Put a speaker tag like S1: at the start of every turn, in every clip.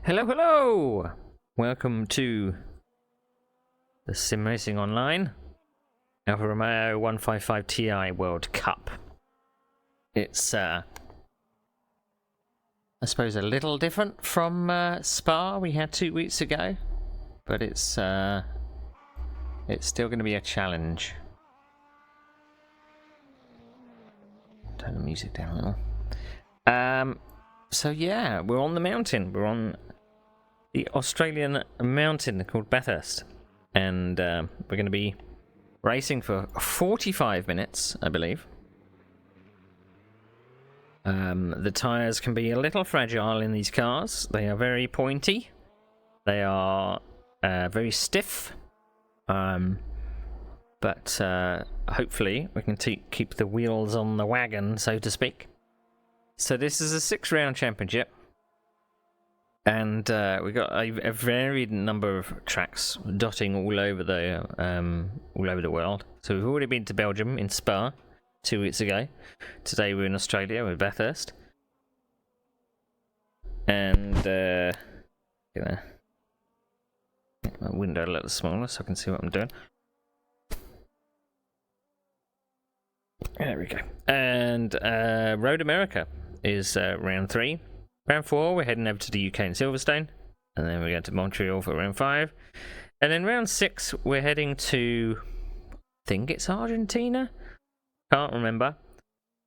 S1: Hello, hello! Welcome to the Sim Racing Online Alfa Romeo 155 Ti World Cup. It's, I suppose, a little different from Spa we had 2 weeks ago, but it's still going to be a challenge. Turn the music down a little. So yeah, we're on the mountain. We're on the Australian mountain called Bathurst, and we're going to be racing for 45 minutes, I believe. The tyres can be a little fragile in these cars. They are very pointy. They are very stiff. But hopefully we can keep the wheels on the wagon, so to speak. So this is a 6-round championship. And we've got a varied number of tracks dotting all over the world. So we've already been to Belgium in Spa 2 weeks ago. Today we're in Australia with Bathurst. And gonna make my window a little smaller so I can see what I'm doing. There we go. And Road America is round 3. Round 4, we're heading over to the UK in Silverstone. And then we're going to Montreal for round 5. And then round 6, we're heading to, I think it's Argentina? Can't remember.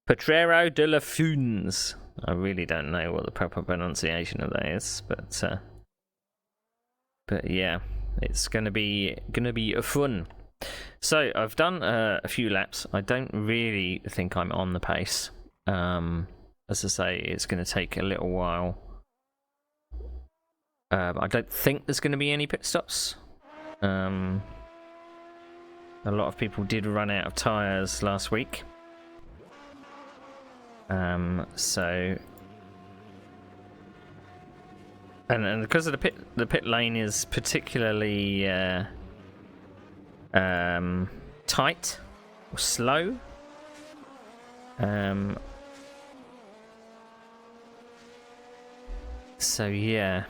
S1: Potrero de la Funes. I really don't know what the proper pronunciation of that is. But yeah, it's gonna be fun. So I've done a few laps. I don't really think I'm on the pace. As I say, it's going to take a little while. I don't think there's going to be any pit stops. A lot of people did run out of tyres last week. So, and because of the pit lane is particularly tight or slow. So yeah.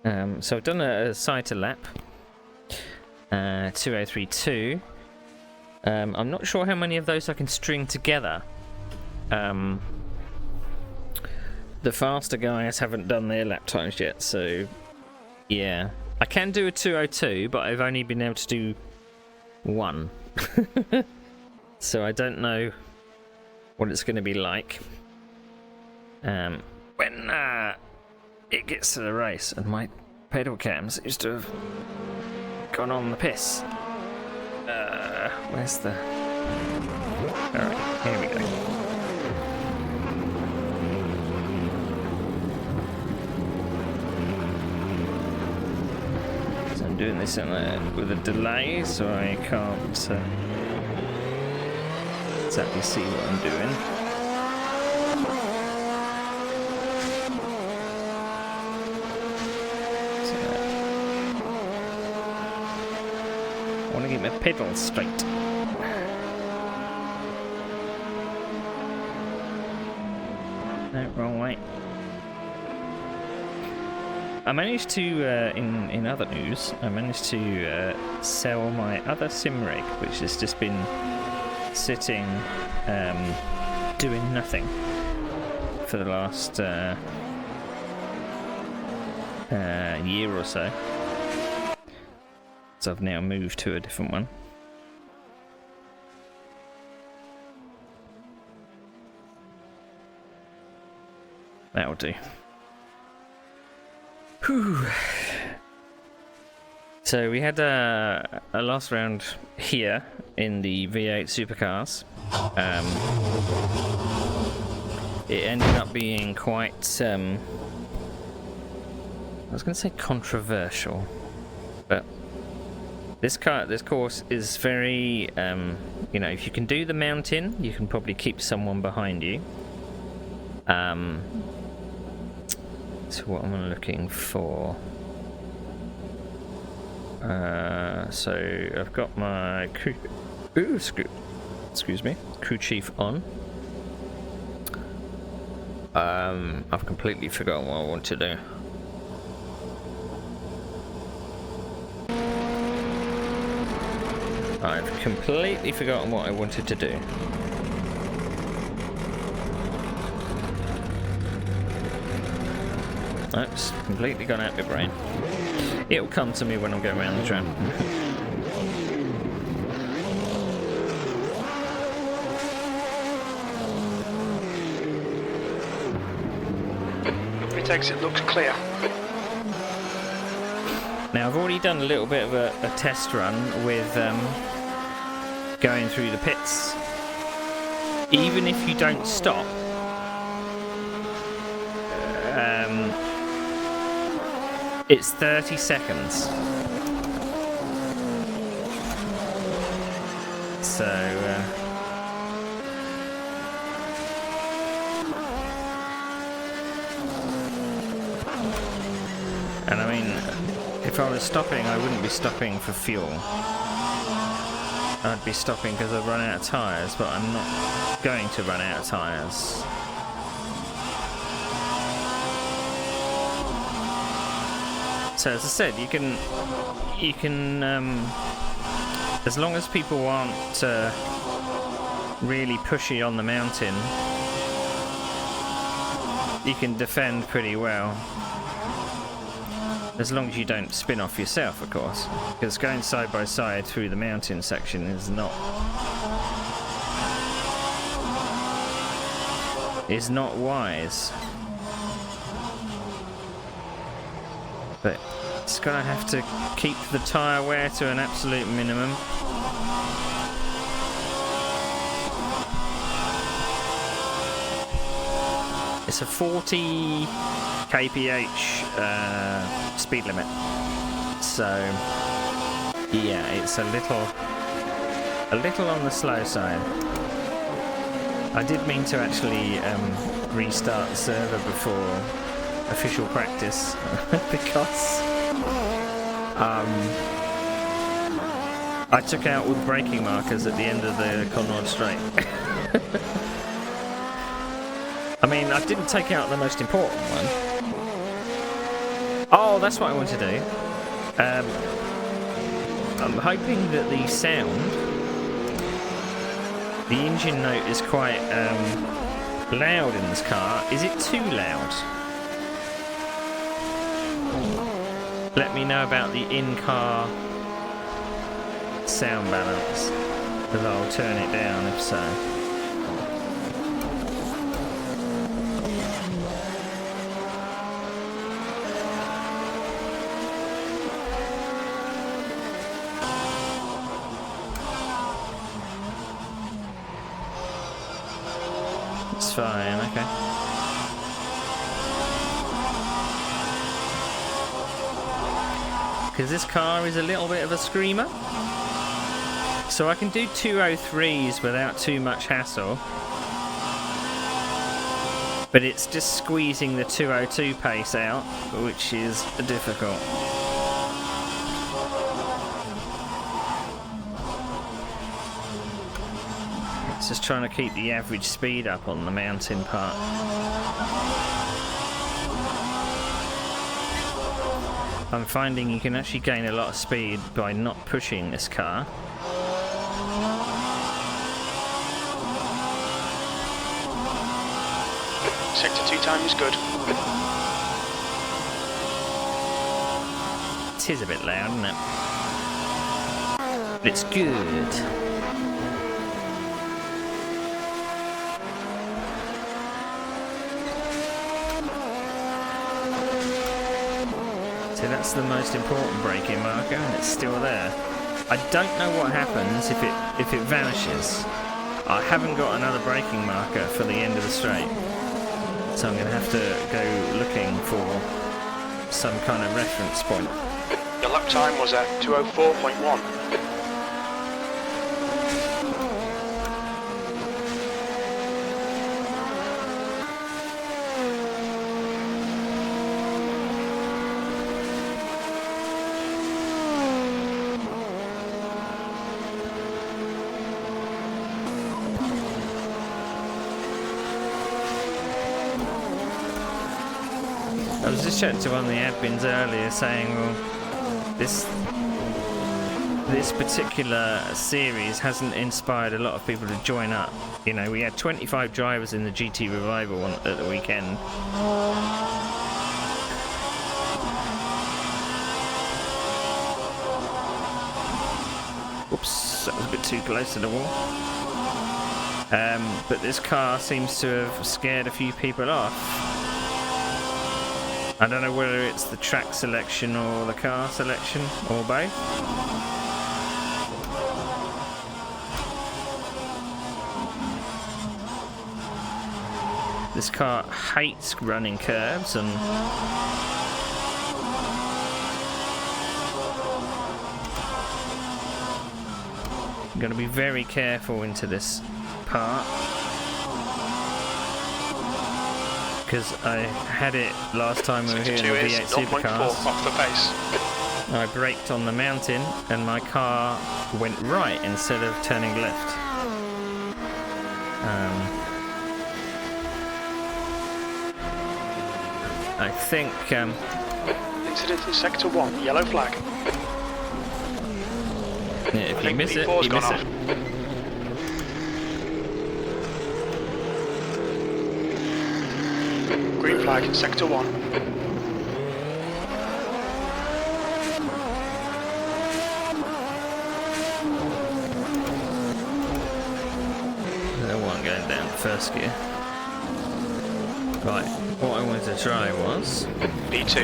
S1: So I've done a cycle lap. 2032. I'm not sure how many of those I can string together. The faster guys haven't done their lap times yet, so yeah. I can do a 202, but I've only been able to do one. So I don't know what it's going to be like when it gets to the race, and my pedal cams used to have gone on the piss. Where's the... Alright, here we go. I'm doing this with a delay, so I can't exactly see what I'm doing. So, I want to get my pedals straight. No, wrong way. I managed to, in other news, I managed to sell my other sim rig, which has just been sitting, doing nothing for the last year or so. So I've now moved to a different one. That'll do. Whew. So we had a last round here in the V8 supercars. It ended up being quite, I was going to say controversial, but this course is very, if you can do the mountain, you can probably keep someone behind you. So what am I looking for? So I've got my crew chief on. I've completely forgotten what I want to do. I've completely forgotten what I wanted to do. Oops, completely gone out of my brain. It'll come to me when I'm going around the tram.
S2: Exit looks clear.
S1: Now I've already done a little bit of a test run with going through the pits. Even if you don't stop, it's 30 seconds. So and I mean, if I was stopping, I wouldn't be stopping for fuel. I'd be stopping because I've run out of tyres, but I'm not going to run out of tyres. So as I said, you can, as long as people aren't really pushy on the mountain, you can defend pretty well. As long as you don't spin off yourself, of course, because going side by side through the mountain section is not wise. But it's gonna have to keep the tyre wear to an absolute minimum. It's a 40 kph speed limit, so yeah, it's a little on the slow side. I did mean to actually restart the server before official practice because I took out all the braking markers at the end of the Conrod Straight. I mean, I didn't take out the most important one. Oh, that's what I want to do. I'm hoping that the sound, the engine note is quite loud in this car. Is it too loud? Let me know about the in-car sound balance, because I'll turn it down if so. It's fine, okay. Because this car is a little bit of a screamer. So I can do 203s without too much hassle. But it's just squeezing the 202 pace out, which is difficult. It's just trying to keep the average speed up on the mountain part. I'm finding you can actually gain a lot of speed by not pushing this car.
S2: Sector 2 time is good.
S1: It is a bit loud, isn't it? But it's good. So that's the most important braking marker, and it's still there. I don't know what happens if it vanishes. I haven't got another braking marker for the end of the straight. So I'm going to have to go looking for some kind of reference point.
S2: Your lap time was at 2:04.1.
S1: I was just chatting to one of the admins earlier saying, well, this particular series hasn't inspired a lot of people to join up. You know, we had 25 drivers in the GT Revival at the weekend. Oops, that was a bit too close to the wall. But this car seems to have scared a few people off. I don't know whether it's the track selection or the car selection or both. This car hates running curves and I'm going to be very careful into this part because I had it last time we were here in the V8 Supercars.
S2: Off the pace.
S1: I braked on the mountain and my car went right instead of turning left. I think
S2: Incident in sector 1, yellow flag.
S1: yeah, if you miss it, you miss it.
S2: Green flag, sector 1.
S1: I wasn't going down first gear. Right, what I wanted to try was
S2: B2.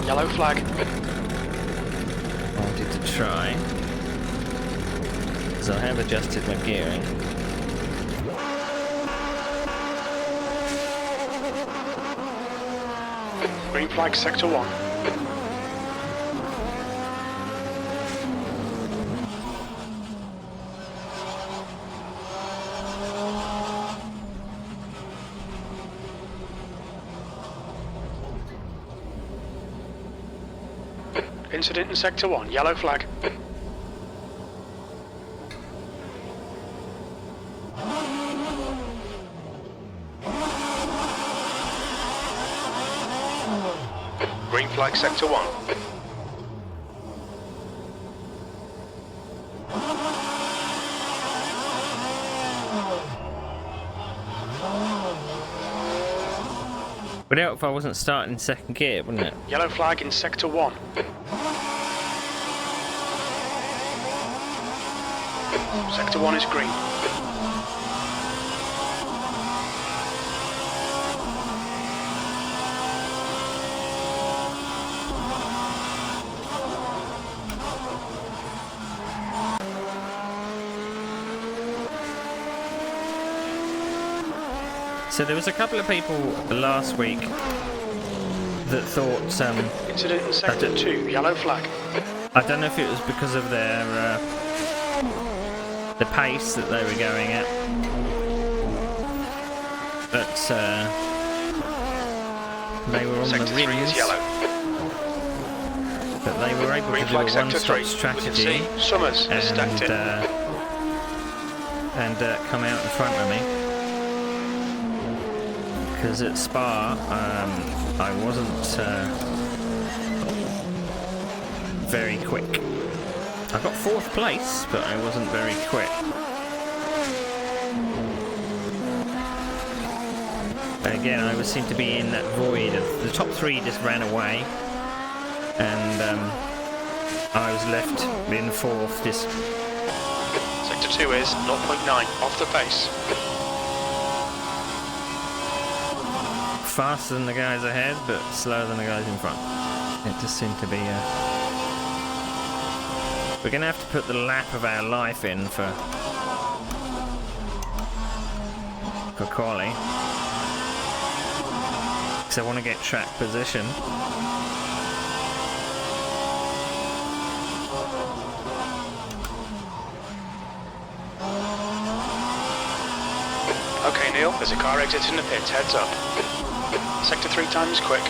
S2: Yellow flag.
S1: I wanted to try, because I have adjusted my gearing.
S2: Green flag, sector 1. Incident in sector 1, yellow flag. Green flag, sector 1.
S1: Would help if I wasn't starting second gear, wouldn't it?
S2: Yellow flag in sector 1. Sector 1 is green.
S1: So there was a couple of people last week that thought
S2: Incident in sector 2, yellow flag.
S1: I don't know if it was because of their the pace that they were going at, but they were on
S2: Sector
S1: the
S2: 3
S1: rims,
S2: is yellow.
S1: but they were able
S2: Green
S1: to do a
S2: flag, sector 3.
S1: one-stop strategy
S2: Summers has stacked it.
S1: and come out in front of me. Because at Spa, I wasn't very quick. I got 4th place, but I wasn't very quick. Again, I would seem to be in that void of the top 3 just ran away, and I was left in 4th. Just
S2: Sector 2 is 0.9 off the pace.
S1: faster than the guys ahead, but slower than the guys in front. It just seemed to be we're going to have to put the lap of our life in for quali, because I want to get track position.
S2: Okay, Neil, there's a car exiting the pits, heads up. Sector 3 time is quick.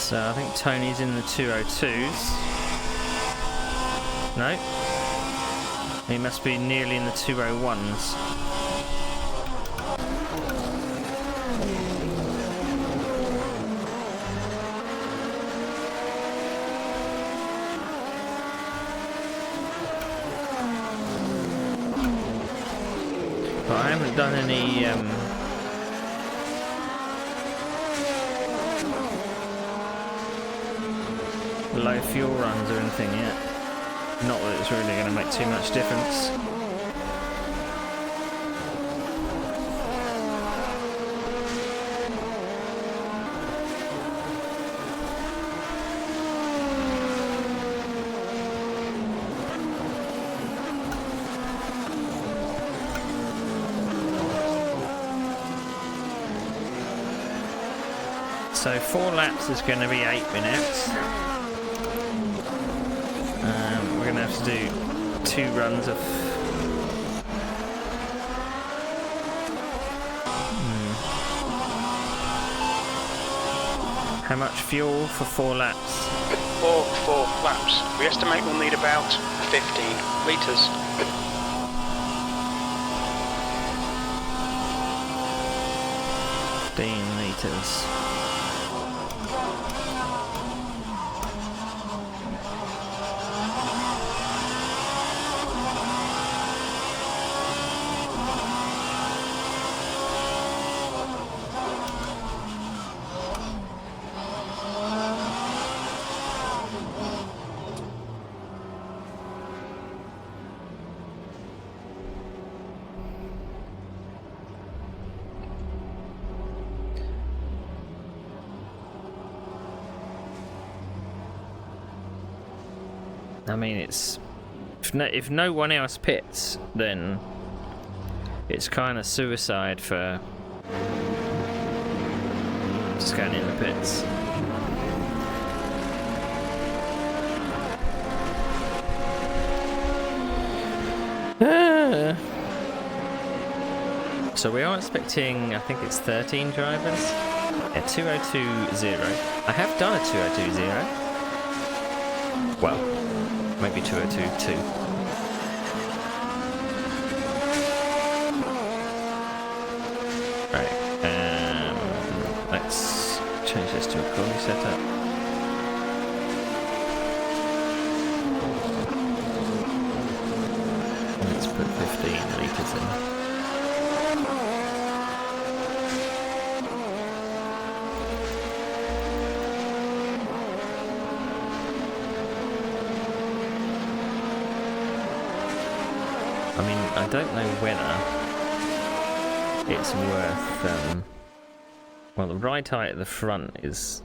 S1: So I think Tony's in the 202s. No. He must be nearly in the 201s. But I haven't done any low fuel runs or anything yet. Not that it's really going to make too much difference. So 4 laps is going to be 8 minutes. We're going to have to do 2 runs of... How much fuel for 4 laps?
S2: Four laps. We estimate we'll need about 15 litres.
S1: Litres. I mean, it's if no one else pits, then it's kind of suicide for scanning the pits. So we are expecting, I think it's 13 drivers. Yeah, 2020. I have done a 2020. Well, maybe 2022. Right, let's change this to a cooling setup. Let's put 15 litres in. I mean, I don't know whether it's worth, well, the ride height at the front is,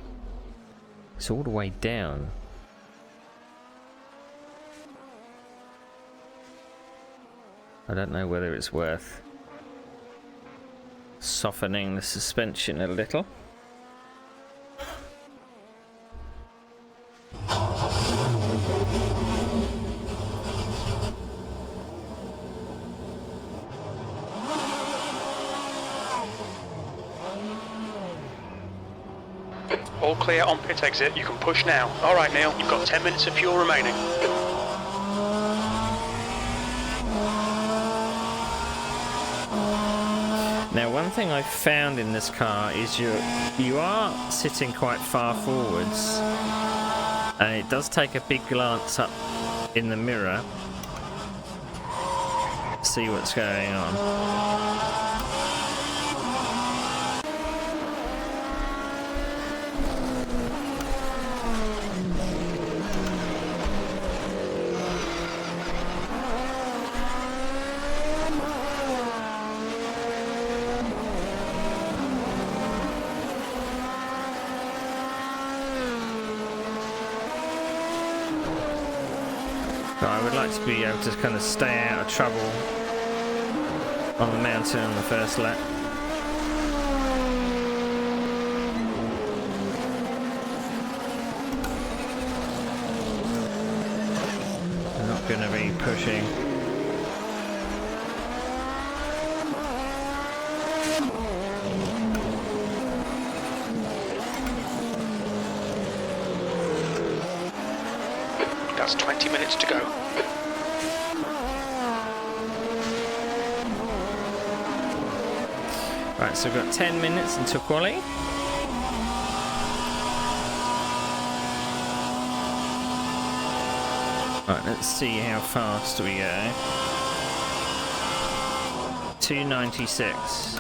S1: it's all the way down. I don't know whether it's worth softening the suspension a little.
S2: All clear on pit exit, you can push now. Alright Neil, you've got 10 minutes of fuel remaining.
S1: Now, one thing I've found in this car is you are sitting quite far forwards, and it does take a big glance up in the mirror to see what's going on. But I would like to be able to kind of stay out of trouble on the mountain on the first lap. I'm not going to be pushing.
S2: That's 20 minutes to go.
S1: Right, so we've got 10 minutes until quali. Right, let's see how fast we go. 296.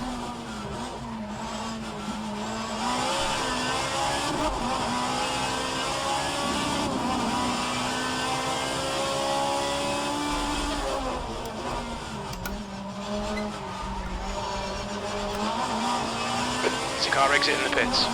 S2: There's a car exit in the pits.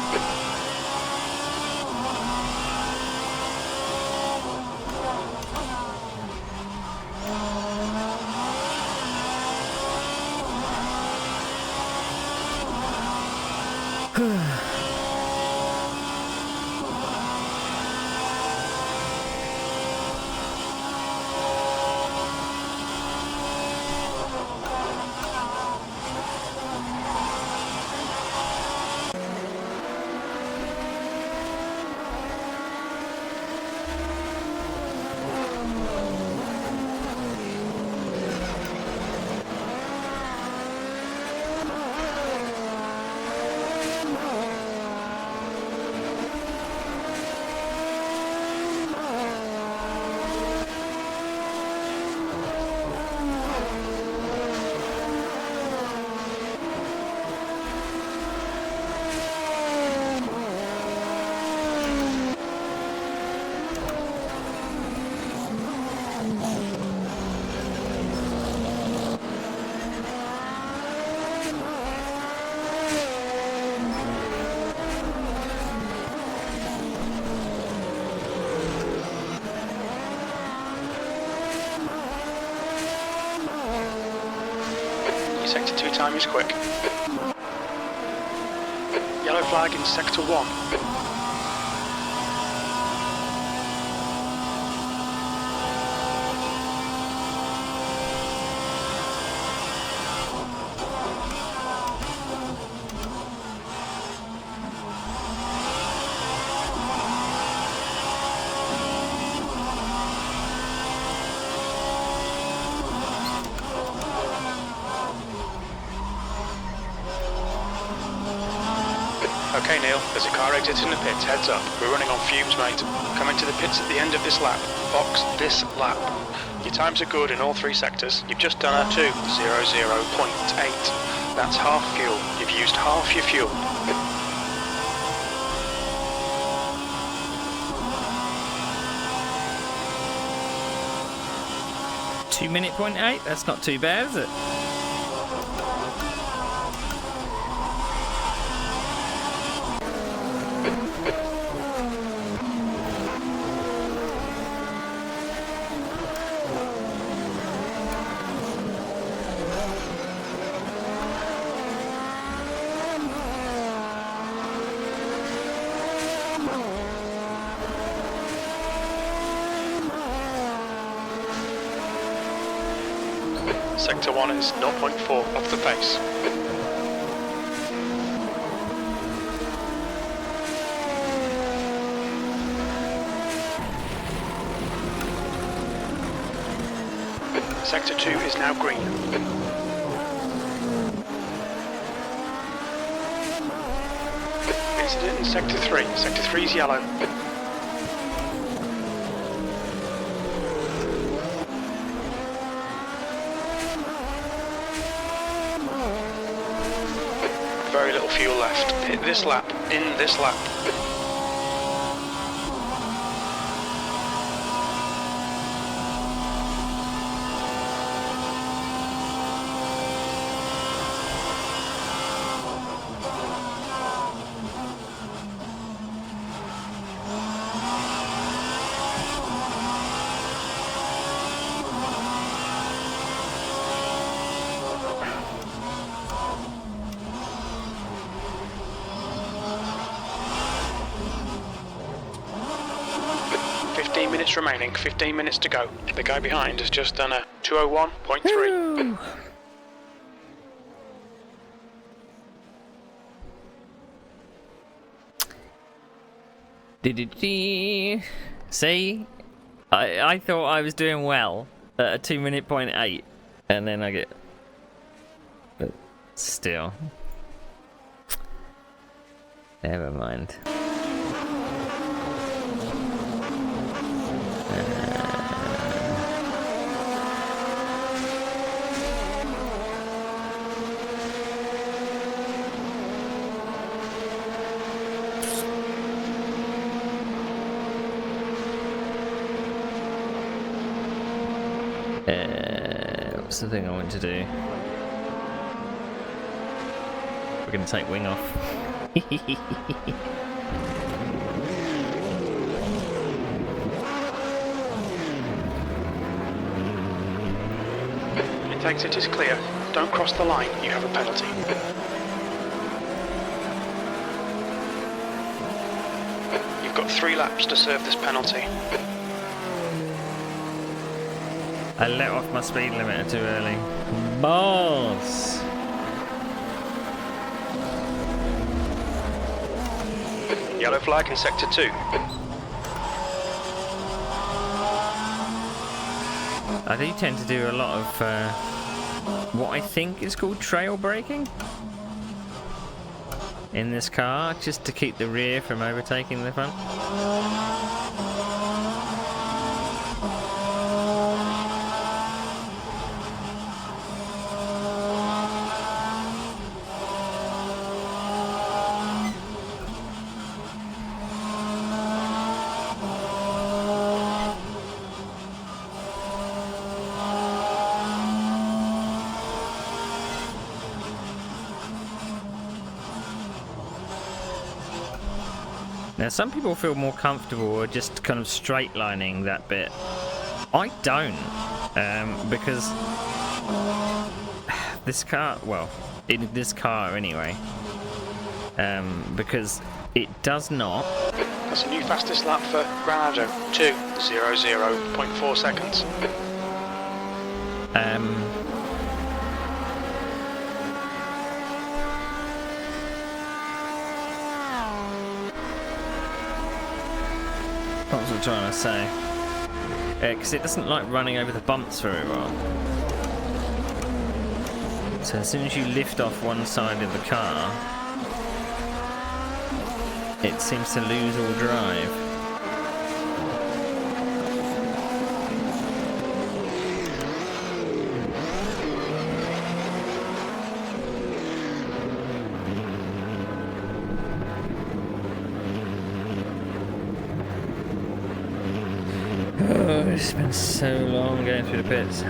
S2: Sector 2 time is quick. Yellow flag in Sector 1. Okay, Neil, there's a car exit in the pits. Heads up. We're running on fumes, mate. Coming to the pits at the end of this lap. Box this lap. Your times are good in all three sectors. You've just done a 2:00.8. That's half fuel. You've used half your fuel.
S1: .2 .8. That's not too bad, is it?
S2: Sector 1 is 0.4 off the pace. Sector 2 is now green. Incident in Sector 3. Sector 3 is yellow. Very little fuel left. Hit this lap, in this lap. Minutes remaining, 15 minutes to go. The guy behind has just done a 2:01.3.
S1: See, I thought I was doing well at a 2 minute point 8, and then I get. But still, never mind. What's the thing I want to do? We're going to take wing off.
S2: It takes it is clear. Don't cross the line, you have a penalty. You've got 3 laps to serve this penalty.
S1: I let off my speed limiter too early. Balls!
S2: Yellow flag in sector 2.
S1: I do tend to do a lot of what I think is called trail braking in this car, just to keep the rear from overtaking the front. Now, some people feel more comfortable just kind of straight lining that bit. I don't, because this car, well, in this car anyway, because it does not.
S2: That's a new fastest lap for Granado, 2:00.4 seconds.
S1: What was I trying to say? Because it doesn't like running over the bumps very well. So as soon as you lift off one side of the car, it seems to lose all drive. Oh, it's been so long going through the pits.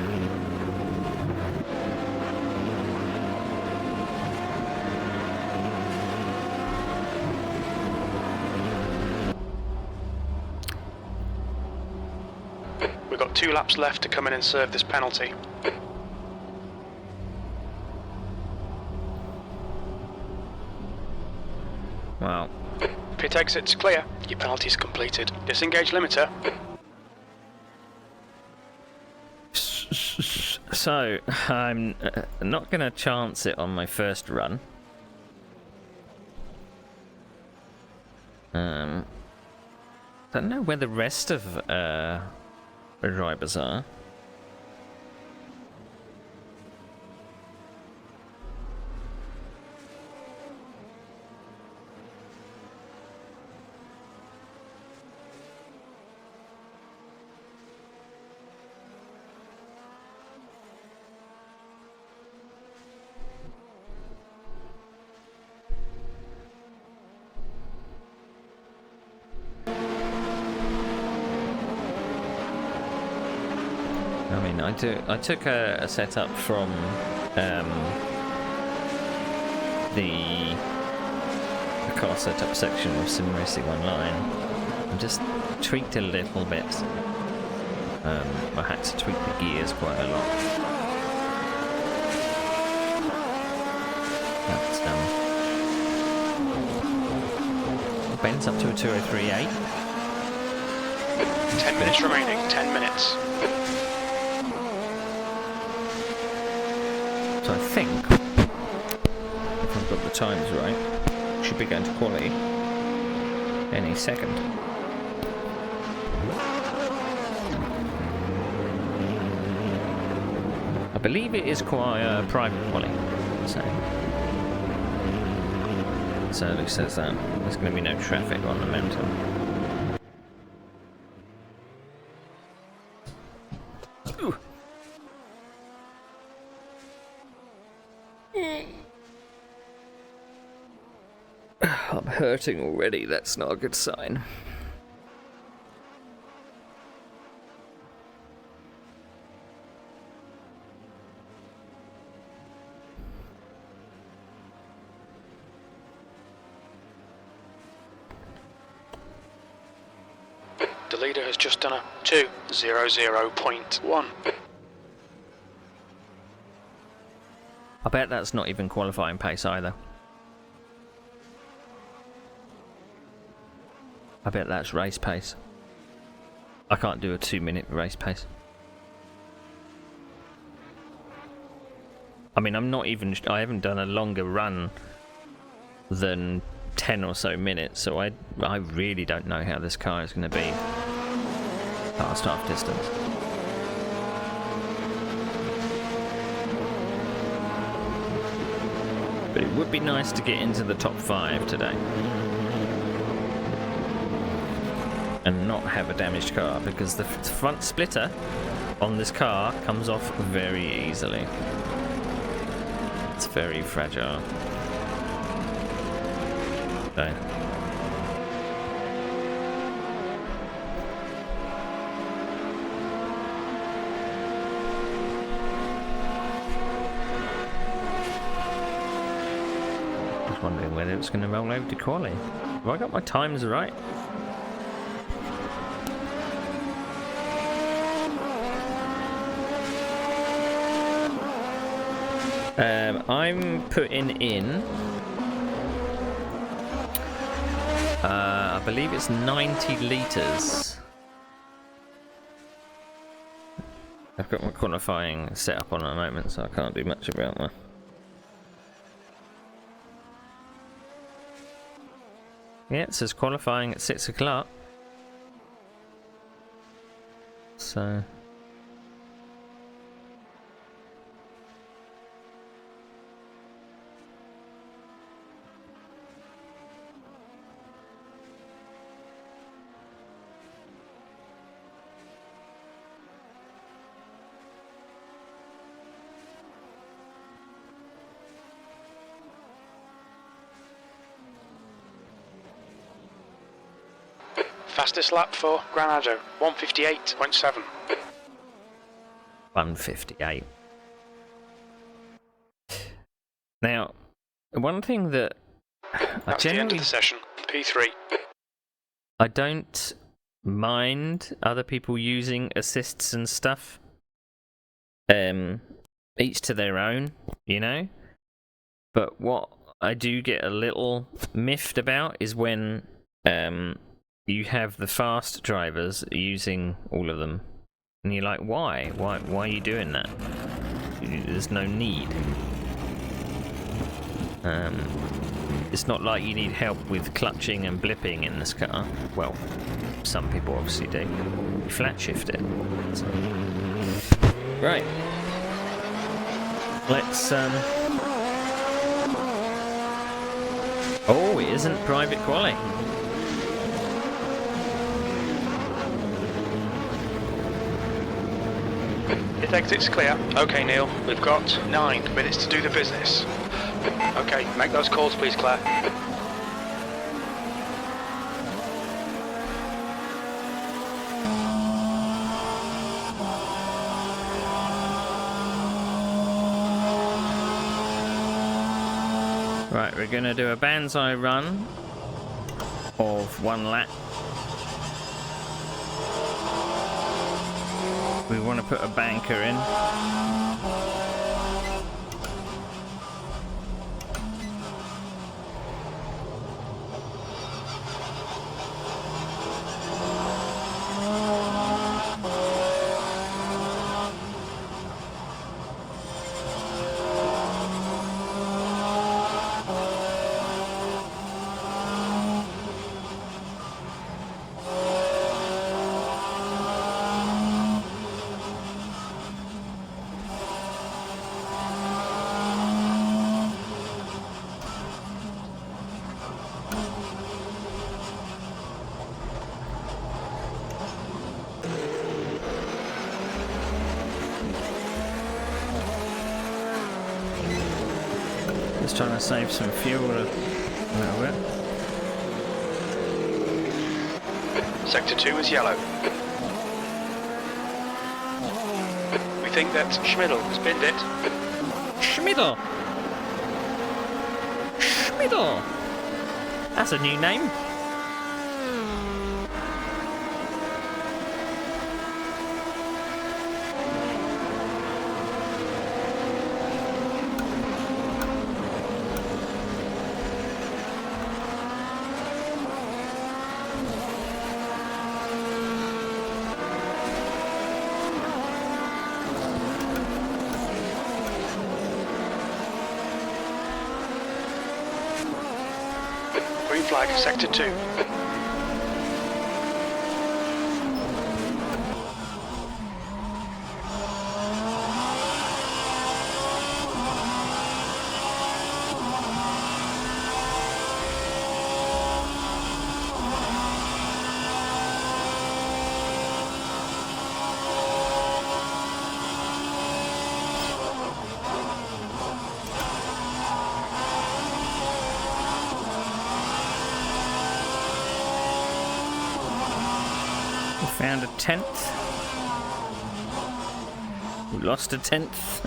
S2: We've got 2 laps left to come in and serve this penalty.
S1: Wow.
S2: Pit exit's clear. Your penalty's completed. Disengage limiter.
S1: So, I'm not going to chance it on my first run. Don't know where the rest of drivers are. I mean, I took a setup from the car setup section of Sim Racing Online and just tweaked a little bit. I had to tweak the gears quite a lot. But, Ben's up to a 203.8.
S2: 10 minutes remaining. 10 minutes.
S1: So I think, if I've got the times right, should be going to quality any second. I believe it is quite private quality. So it says that there's going to be no traffic on the mountain. Ooh. I'm hurting already, that's not a good sign.
S2: The leader has just done a 2:00.1.
S1: I bet that's not even qualifying pace either. I bet that's race pace. I can't do a 2-minute race pace. I mean, I haven't done a longer run than 10 or so minutes, so I really don't know how this car is going to be past half distance. But it would be nice to get into the top 5 today. And not have a damaged car, because the front splitter on this car comes off very easily. It's very fragile. Okay. Just wondering whether it's going to roll over to quali. Have I got my times right? I'm putting in, I believe it's 90 litres. I've got my qualifying set up on at the moment, so I can't do much about that. Yeah, it says qualifying at 6 o'clock. So...
S2: Fastest lap for Granado, 1:58.7.
S1: 1:58. Now, one thing that
S2: That's the end of the session. P3.
S1: I don't mind other people using assists and stuff. Each to their own, you know. But what I do get a little miffed about is when you have the fast drivers using all of them, and you're like, why are you doing that? There's no need. It's not like you need help with clutching and blipping in this car. Well, some people obviously do. You flat shift it. So. Right, let's oh, it isn't private quali.
S2: Pit exit's clear. Okay, Neil, we've got 9 minutes to do the business. Okay, make those calls, please, Claire.
S1: Right, we're going to do a banzai run of 1 lap. We want to put a banker in. trying to save some fuel a little bit.
S2: Sector 2 is yellow. We think that Schmidl has binned it.
S1: Schmidl! Schmidl! That's a new name.
S2: Green flag, Sector 2.
S1: We found a 10th. We lost a 10th.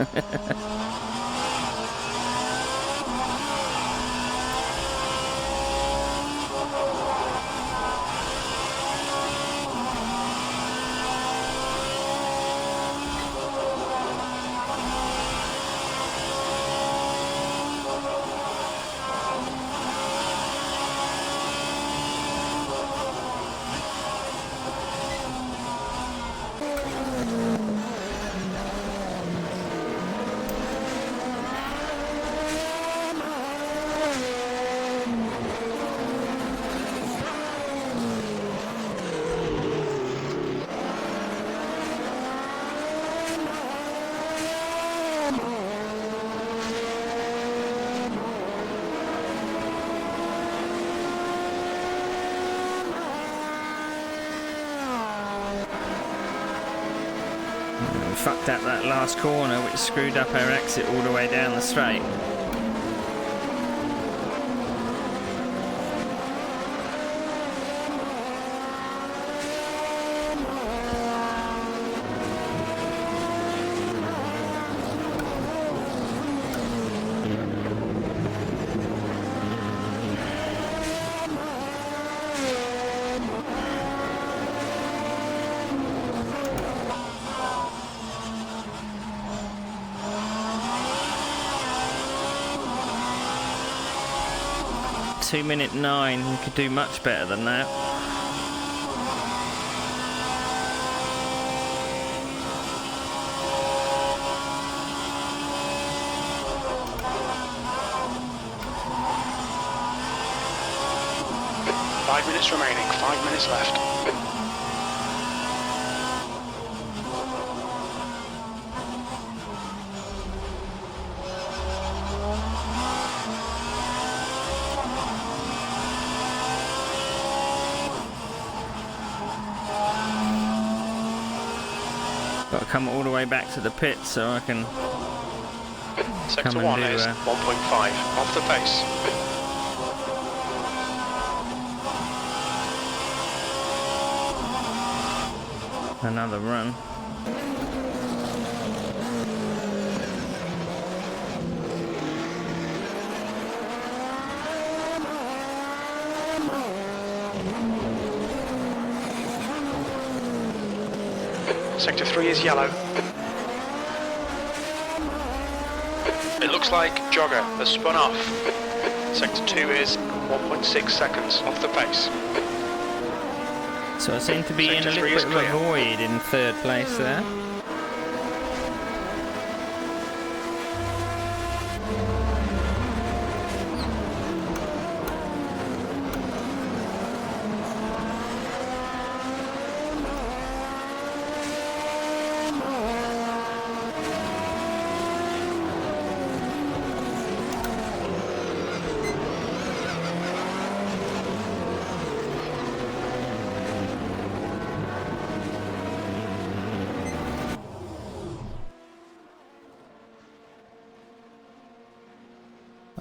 S1: We fucked up that last corner, which screwed up our exit all the way down the straight. Minute 9, we could do much better than that.
S2: Five minutes remaining, 5 minutes left.
S1: Got to come all the way back to the pit so I can
S2: Sector
S1: come
S2: 1
S1: and do
S2: is 1.5, off the pace.
S1: another run.
S2: Sector 3 is yellow. It looks like Jogger has spun off. Sector 2 is 1.6 seconds off the pace.
S1: So I seem to be in a little bit of a void in third place there.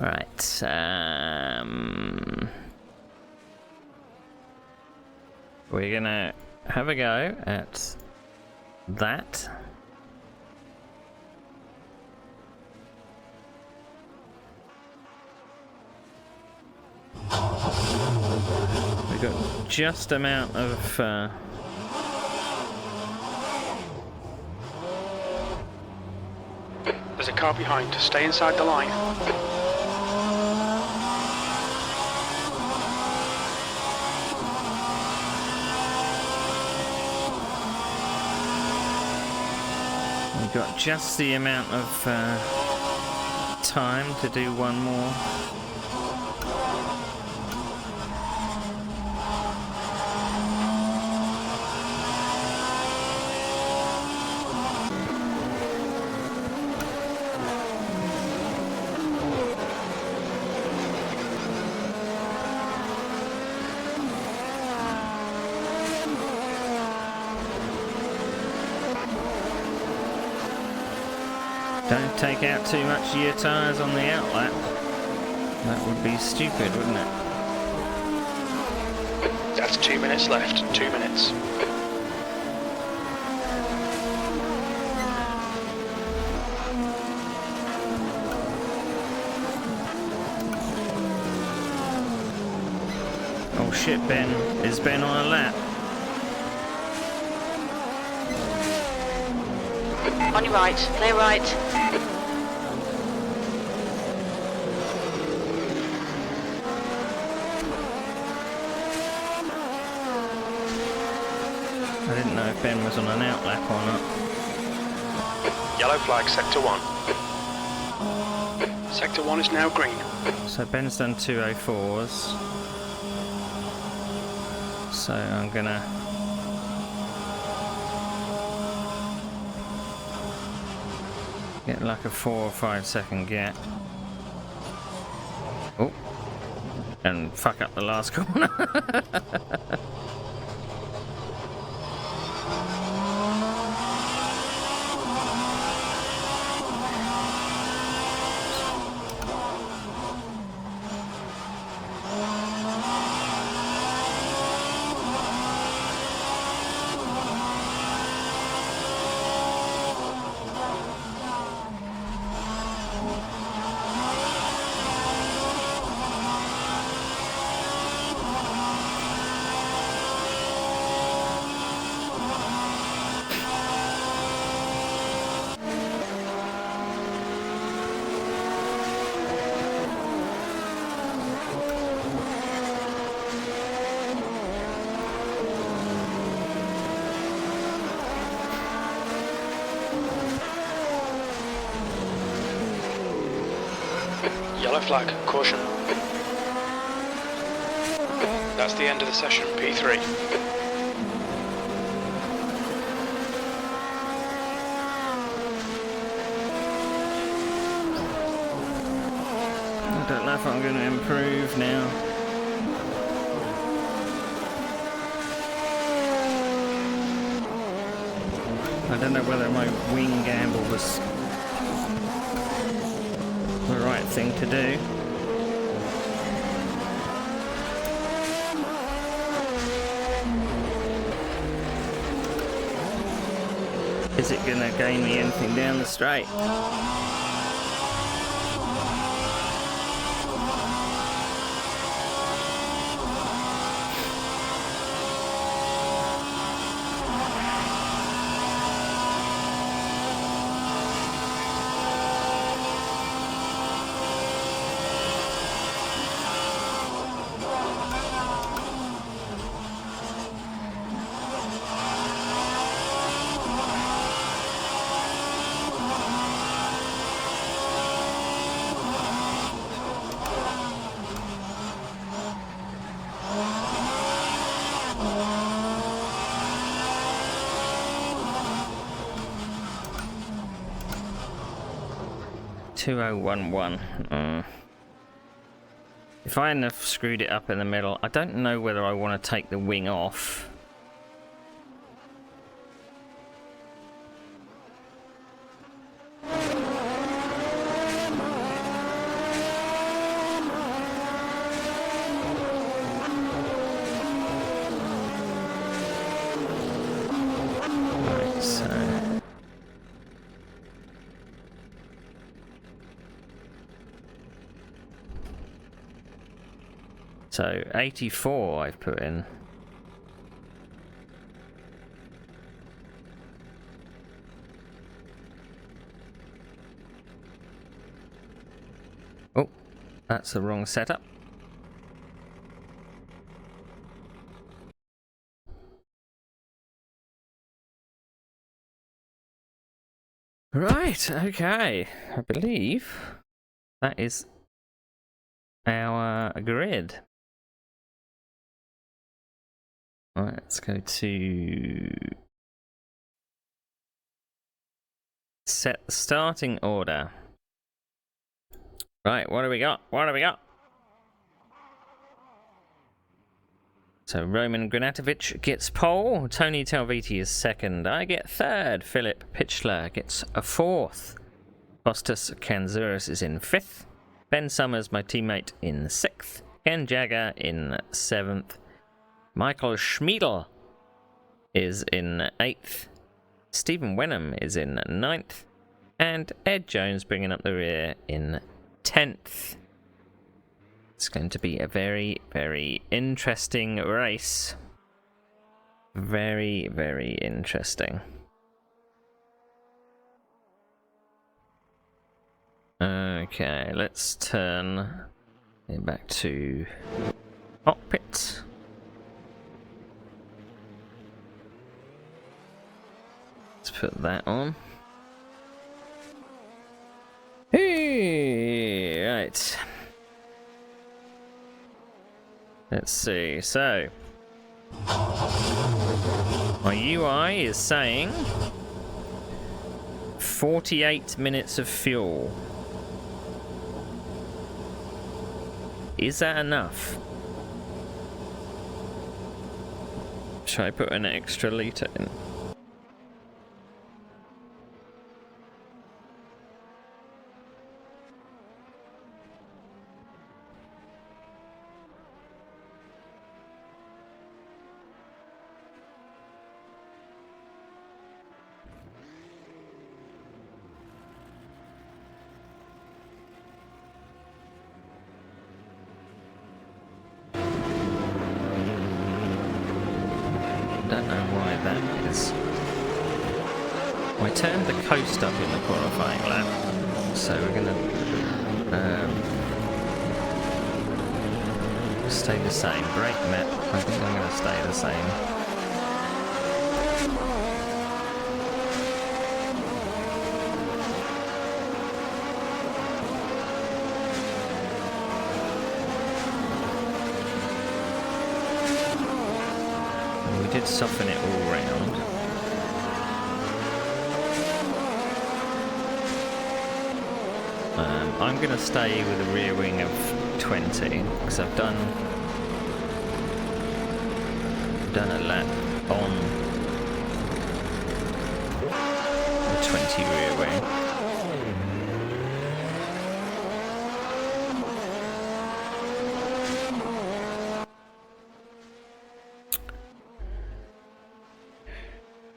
S1: Right. We're gonna have a go at that. We've got just amount of
S2: There's a car behind. Stay inside the line.
S1: we've got just the amount of time to do one more. Don't take out too much of your tyres on the outlap. That would be stupid, wouldn't it?
S2: That's 2 minutes left. 2 minutes.
S1: Oh shit, Ben. Is Ben on a lap?
S3: On your right, clear right.
S1: I didn't know if Ben was on an outlap or not.
S2: Yellow flag, sector 1. Sector 1 is now green.
S1: So Ben's done 204s. So I'm gonna get like a 4 or 5 second gap. Oh, and fuck up the last corner.
S2: Yellow flag, caution. That's the end of the session, P3.
S1: I don't know if I'm going to improve now. I don't know whether my wing gamble was the right thing to do. Is it going to gain me anything down the straight? $2011. If I hadn't have screwed it up in the middle, I don't know whether I want to take the wing off. So 84 I've put in. Oh, that's the wrong setup. Right, okay. I believe that is our grid. Right, let's go to set the starting order. Right, what do we got? What do we got? So Roman Granatovic gets pole. Tony Talviti is second. I get third. Philip Pitchler gets a fourth. Kostas Kanzouris is in fifth. Ben Summers, my teammate, in sixth. Ken Jagger in seventh. Michael Schmiedel is in eighth. Stephen Wenham is in ninth. And Ed Jones bringing up the rear in 10th. It's going to be a very, very interesting race. Very, very interesting. Okay, let's turn it back to cockpit. Let's put that on. Hey, right. Let's see. So, my UI is saying 48 minutes of fuel. Is that enough? Should I put an extra litre in? Don't know why that is. I turned the coast up in the qualifying lap, so we're gonna stay the same. Brake map, I think I'm gonna stay the same. Did soften it all round. I'm going to stay with a rear wing of 20 because I've done a lap on the 20 rear wing.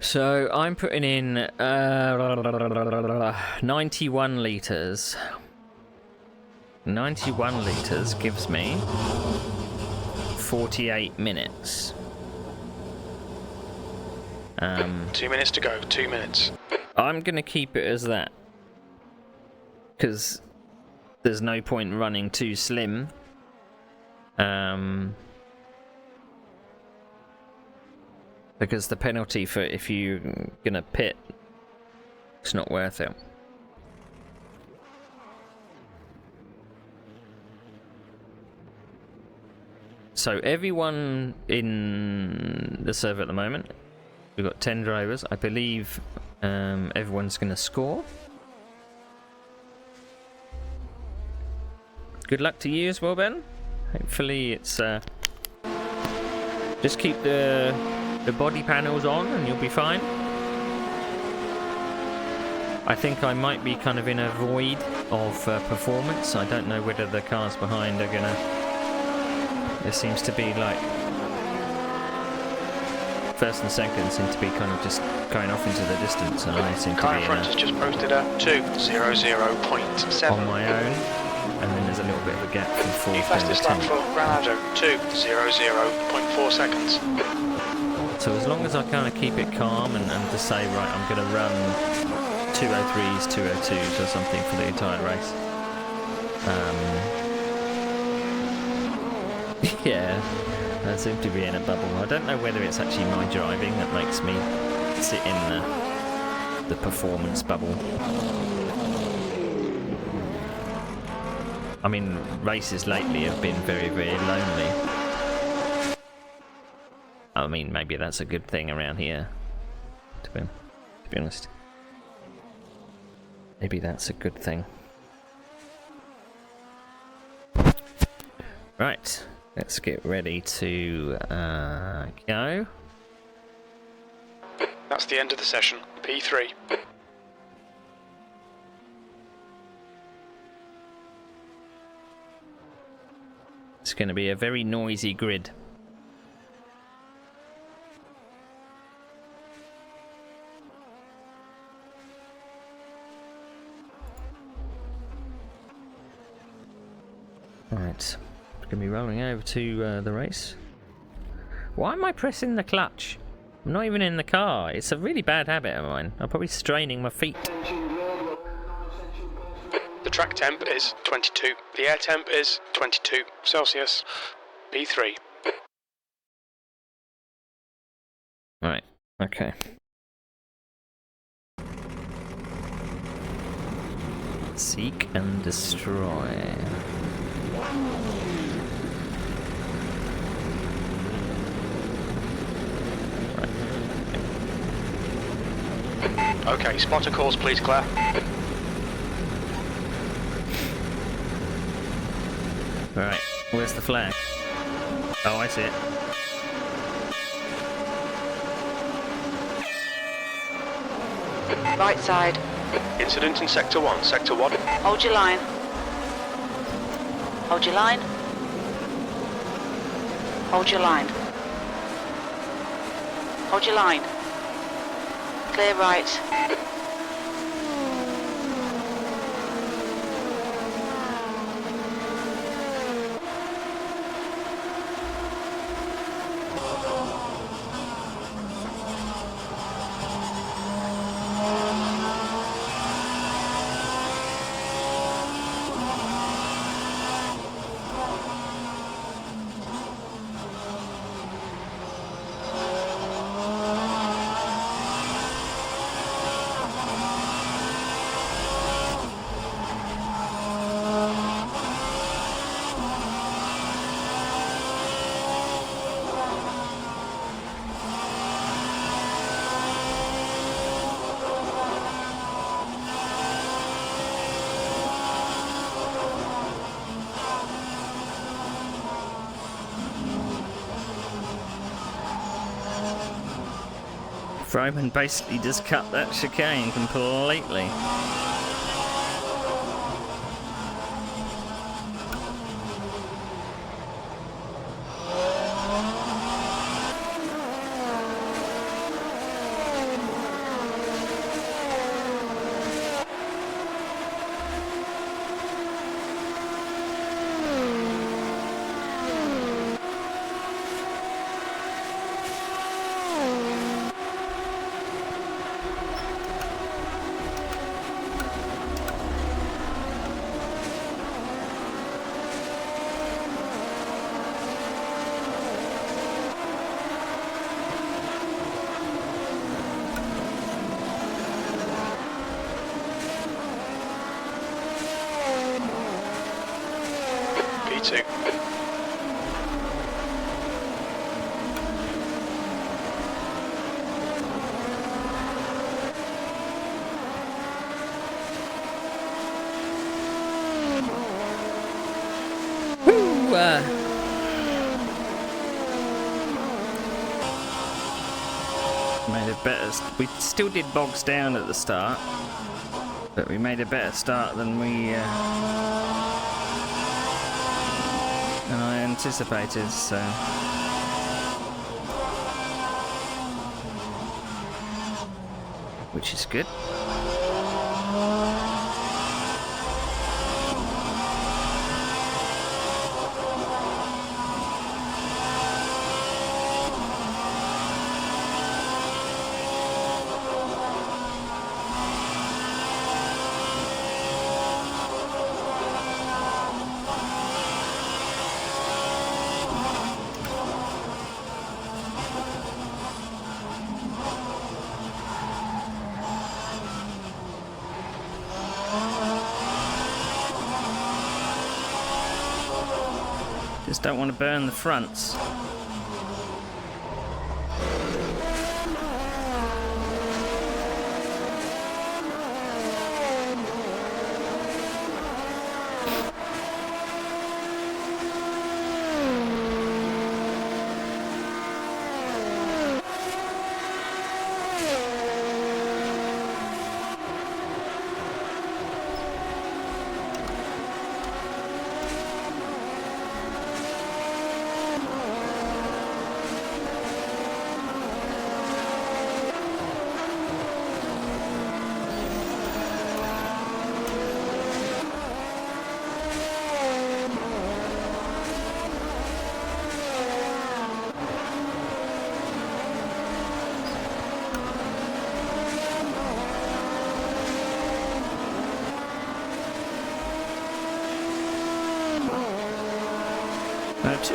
S1: So I'm putting in 91 litres. 91 litres gives me 48 minutes.
S2: 2 minutes to go, 2 minutes.
S1: I'm going to keep it as that. Because there's no point running too slim. Because the penalty for if you're gonna pit, it's not worth it. So everyone in the server at the moment, we've got 10 drivers. I believe everyone's gonna score. Good luck to you as well, Ben. Hopefully it's just keep the body panels on and you'll be fine. I think I might be kind of in a void of performance. I don't know whether the cars behind are gonna... There seems to be like... First and second seem to be kind of just going off into the distance, and I seem to
S2: Car
S1: be
S2: in front has just posted a 2:00.7.
S1: on my own. and then there's a little bit of a gap from
S2: New
S1: fourth down to
S2: fastest lap
S1: 10th.
S2: for Ronaldo, 2:00.4 seconds.
S1: So as long as I kind of keep it calm and just say, right, I'm going to run 203s, 202s or something for the entire race. Yeah, I seem to be in a bubble. I don't know whether it's actually my driving that makes me sit in the performance bubble. I mean, races lately have been very, very lonely. I mean, maybe that's a good thing around here, to be honest. Maybe that's a good thing. Right, let's get ready to go.
S2: That's the end of the session. P3.
S1: It's going to be a very noisy grid. Right, going to be rolling over to the race. Why am I pressing the clutch? I'm not even in the car. It's a really bad habit of mine. I'm probably straining my feet.
S2: The track temp is 22. The air temp is 22 Celsius. P3.
S1: Right, okay. Seek and destroy.
S2: Okay, spotter course please, Claire.
S1: Right, where's the flag? Oh, I see it.
S3: Right side.
S2: Incident in Sector 1. Sector 1.
S3: Hold your line. Hold your line. Hold your line. Hold your line. Clear right.
S1: Froman basically just cut that chicane completely.
S2: P2.
S1: Woo! Made a better. We still did bogs down at the start, but we made a better start than I anticipated. So. Which is good. Just don't want to burn the fronts.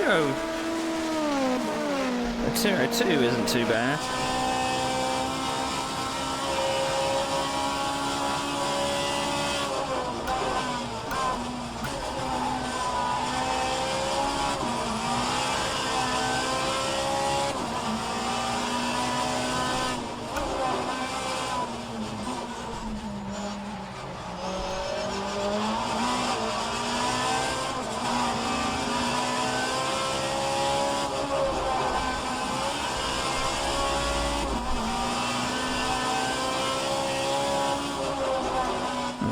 S1: No, 202 isn't too bad.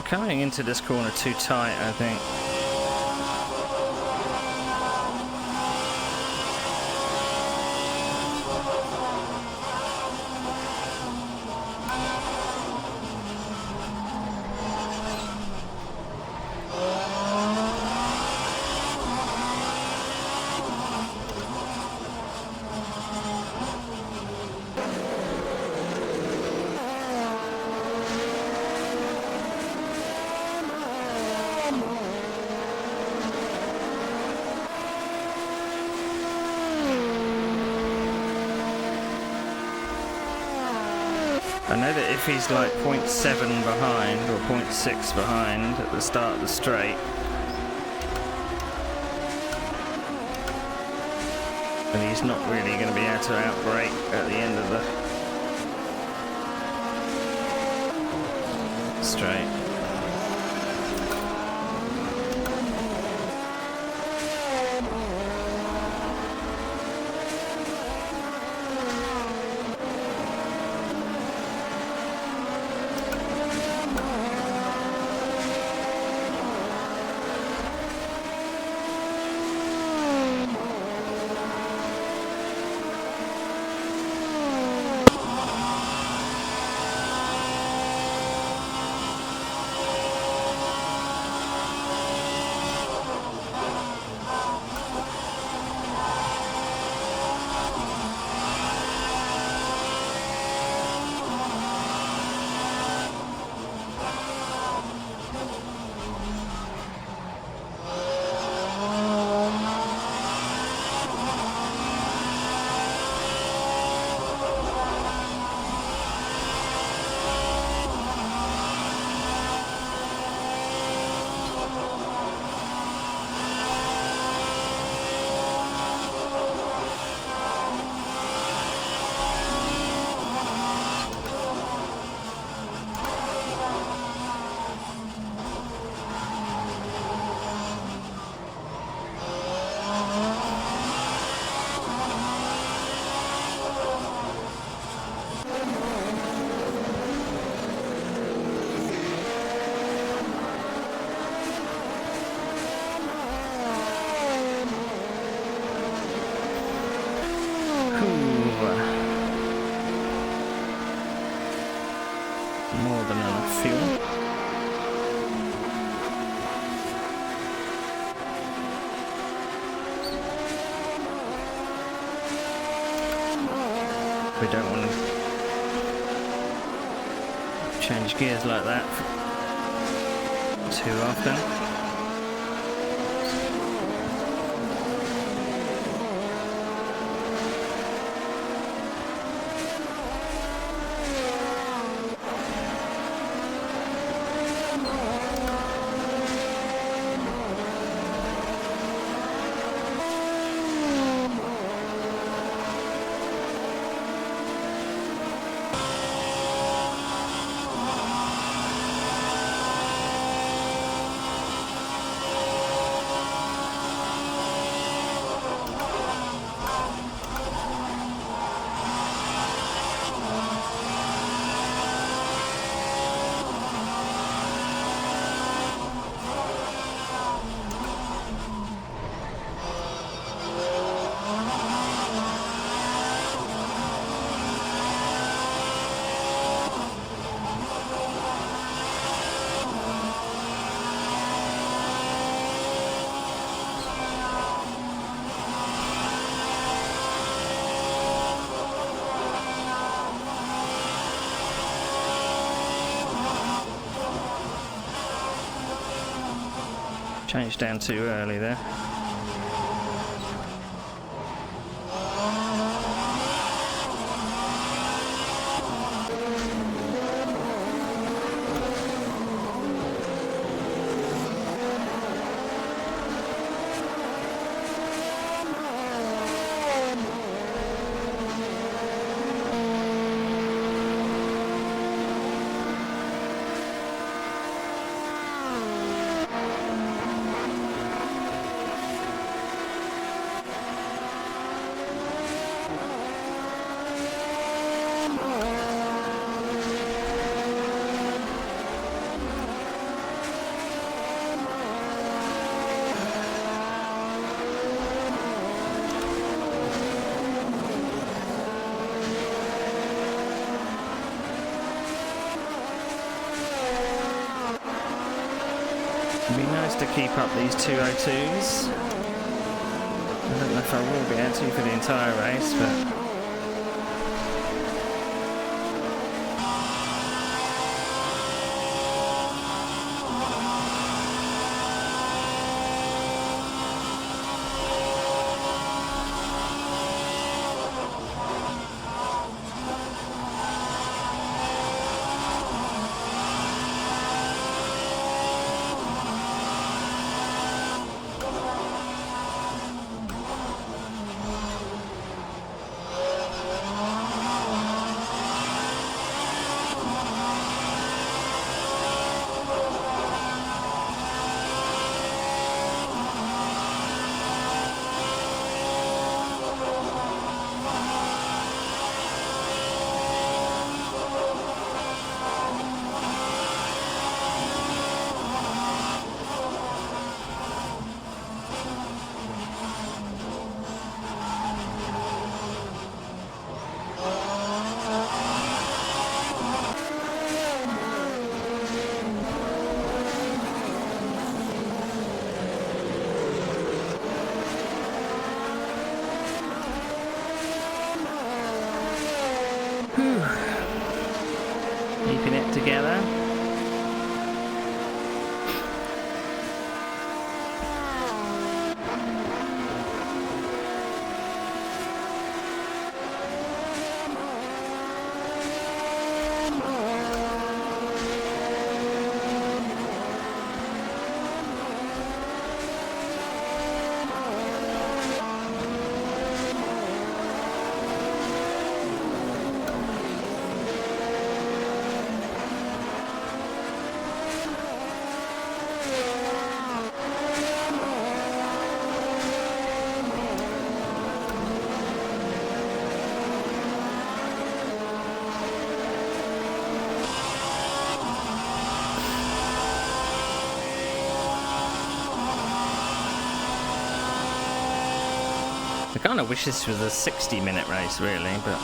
S1: Coming into this corner too tight, I think. I know that if he's like 0.7 behind or 0.6 behind at the start of the straight, then he's not really going to be able to outbrake at the end of the straight. More than enough fuel. We don't want to change gears like that too often. Changed down too early there. It'd be nice to keep up these 202s. I don't know if I will be able to for the entire race, but keeping it together. I kind of wish this was a 60-minute race, really, but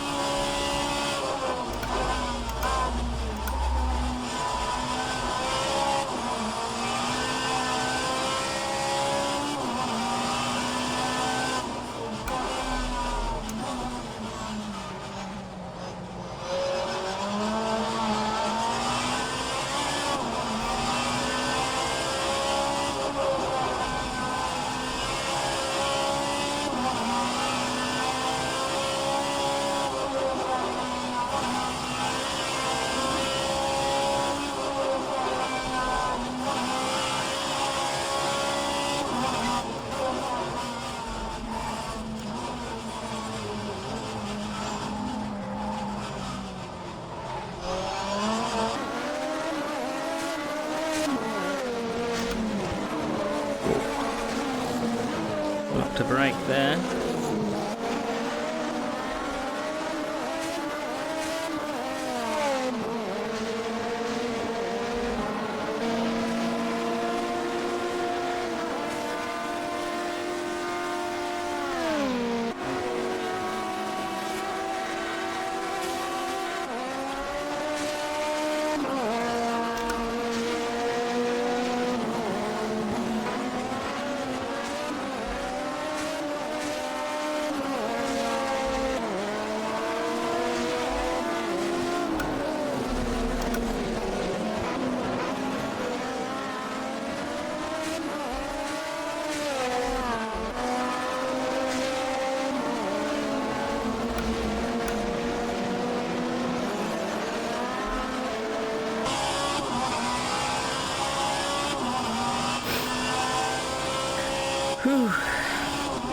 S1: Whew.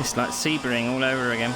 S1: It's like Sebring all over again.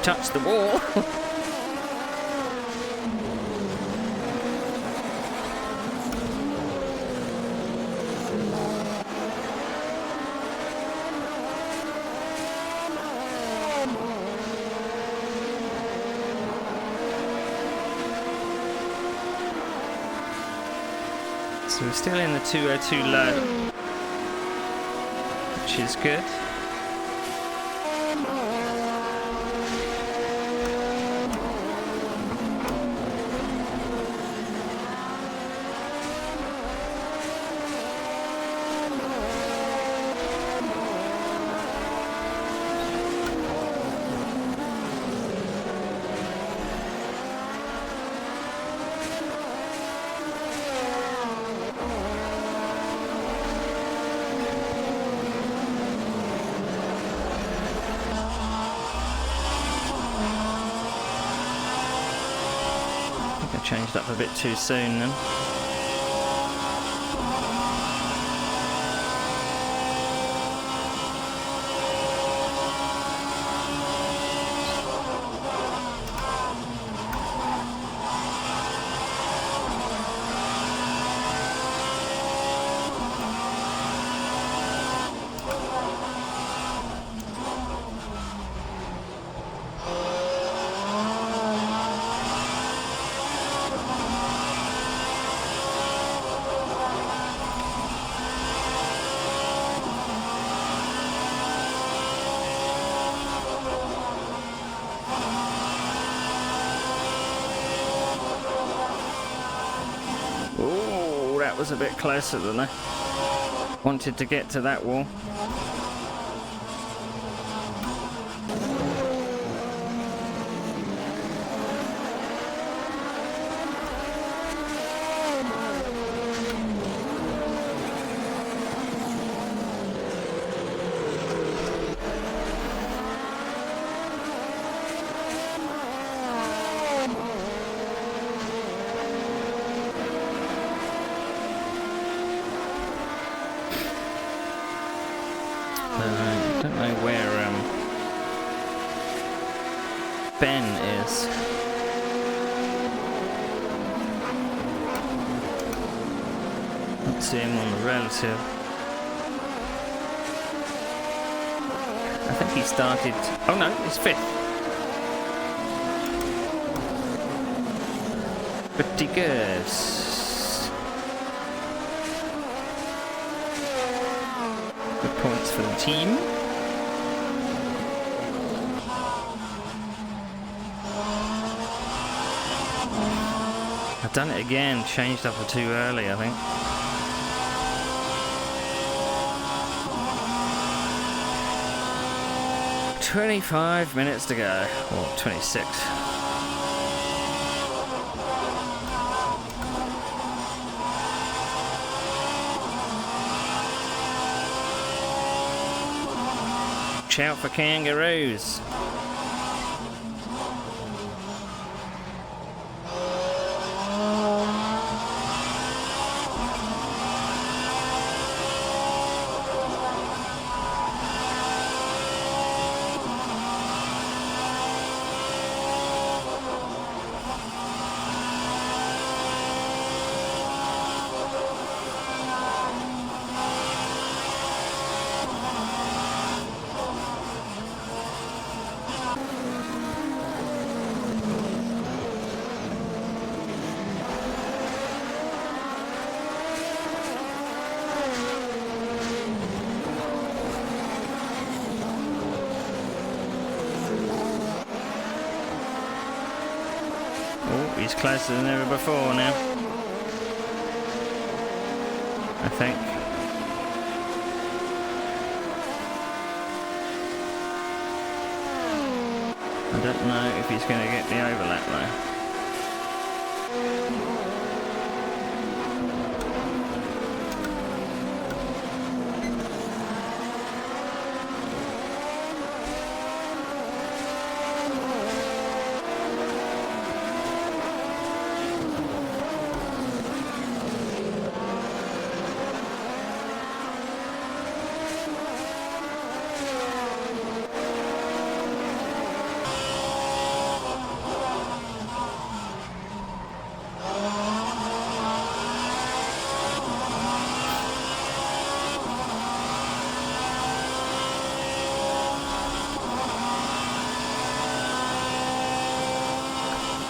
S1: Touch the wall. So we're still in the 202 low, which is good. Changed up a bit too soon then. That was a bit closer than I wanted to get to that wall. I don't know where Ben is. Don't see him on the relative. I think he started... Oh no, he's 5th. Pretty good. Points for the team. I've done it again, changed up too early, I think. "25 minutes to go," or 26. Watch out for kangaroos. He's closer than ever before now, I think. I don't know if he's going to get the overlap though.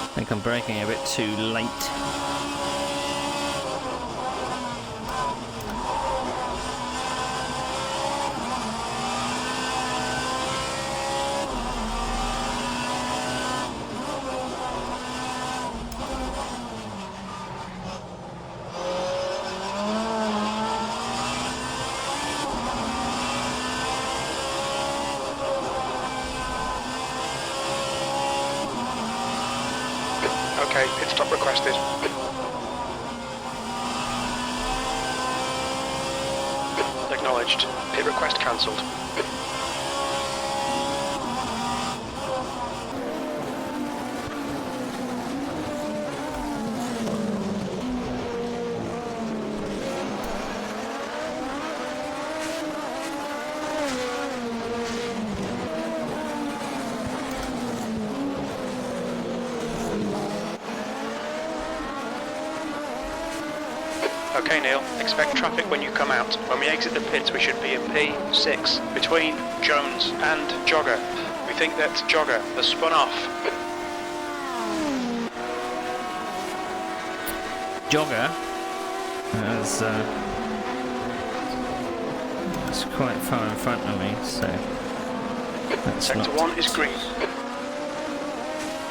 S1: I think I'm braking a bit too late.
S2: Okay, pit stop requested. Acknowledged. Pit request cancelled. Okay, Neil, expect traffic when you come out. When we exit the pits, we should be in P6, between Jones and Jogger. We think that Jogger has spun off.
S1: Jogger has, it's quite far in front of me, so that's
S2: Sector
S1: not
S2: 1 is green.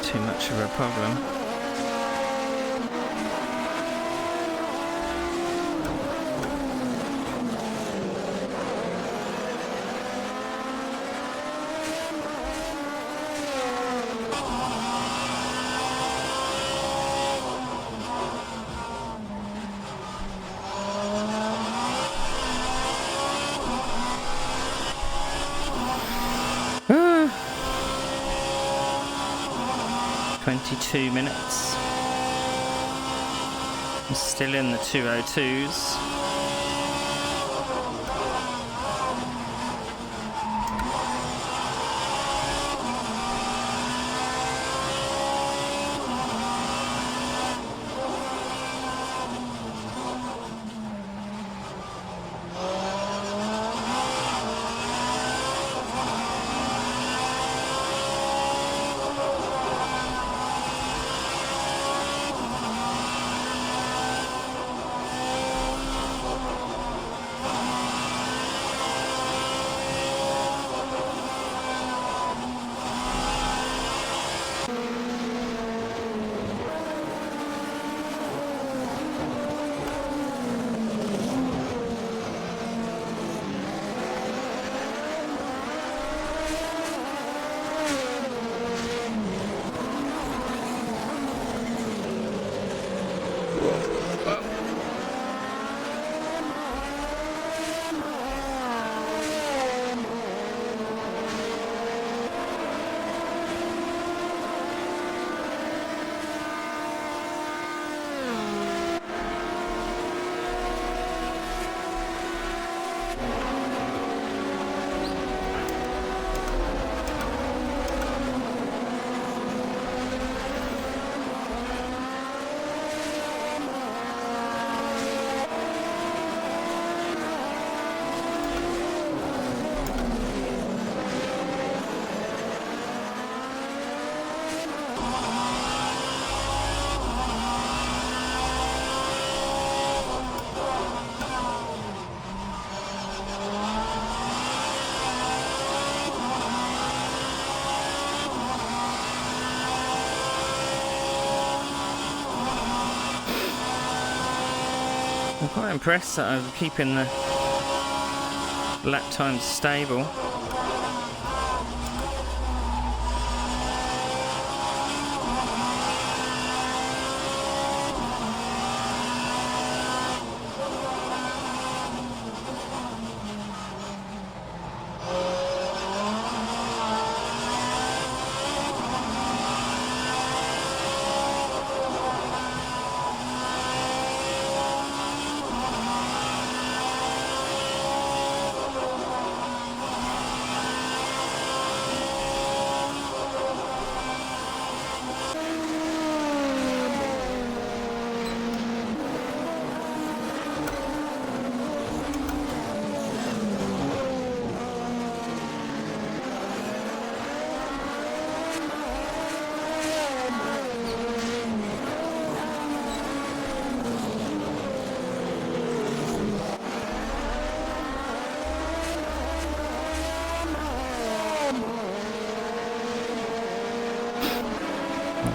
S1: too much of a problem. Ah. 22 minutes. I'm still in the 202s. quite impressed that I'm keeping the lap times stable.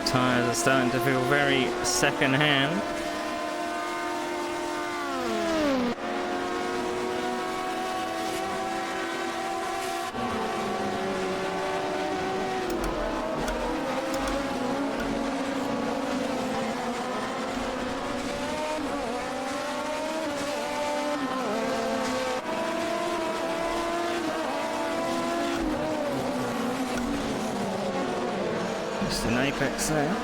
S1: Tyres are starting to feel very second-hand. Just an apex there.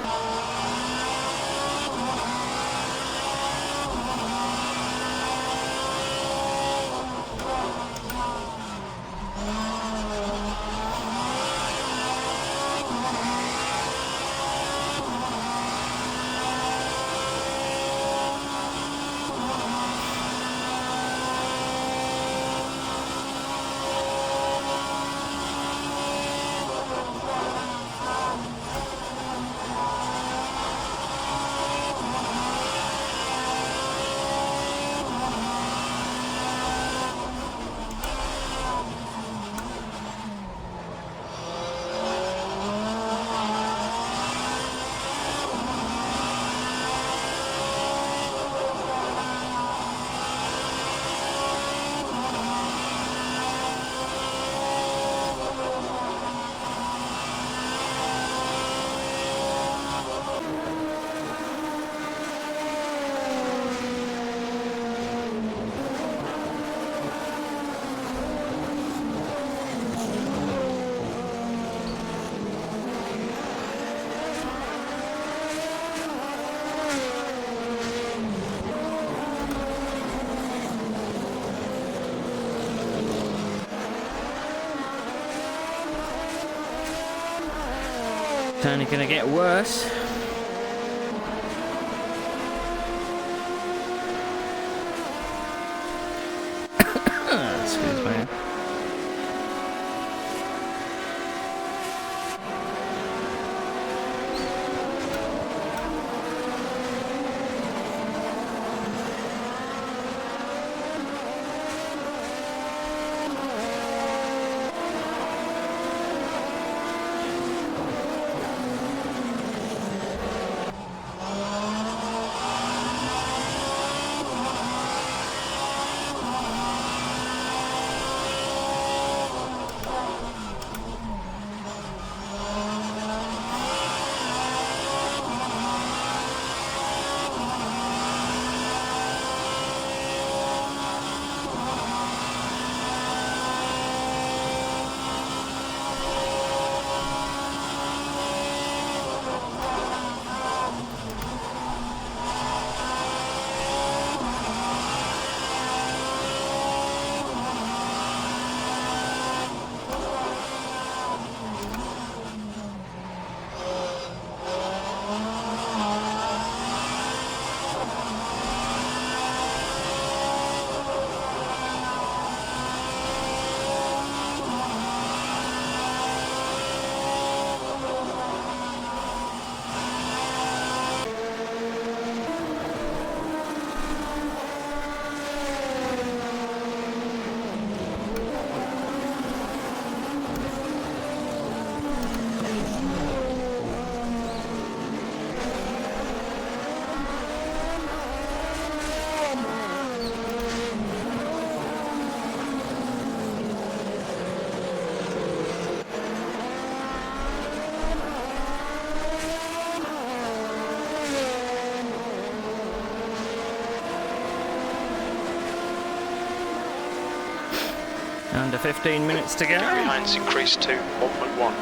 S1: It's only going to get worse. Excuse me. Under 15 minutes to go.
S2: Gap behind's increased to 1.1.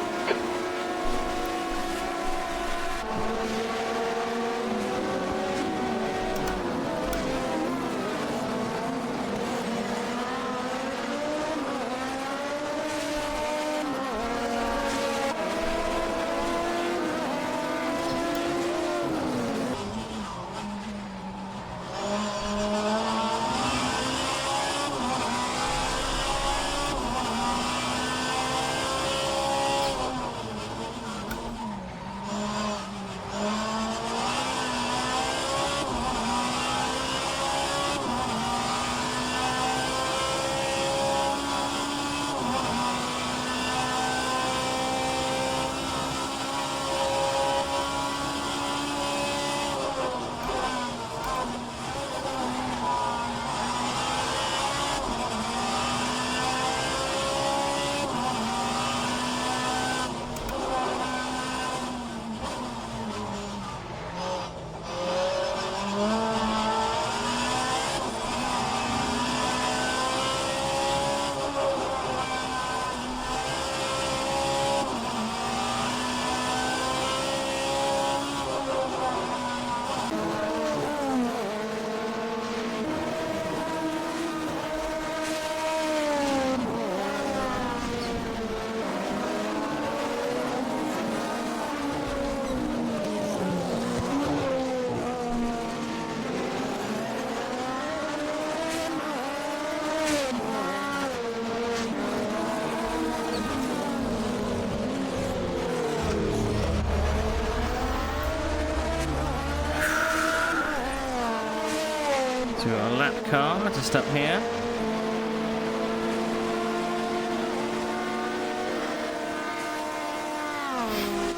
S1: So we've got a lap car just up here.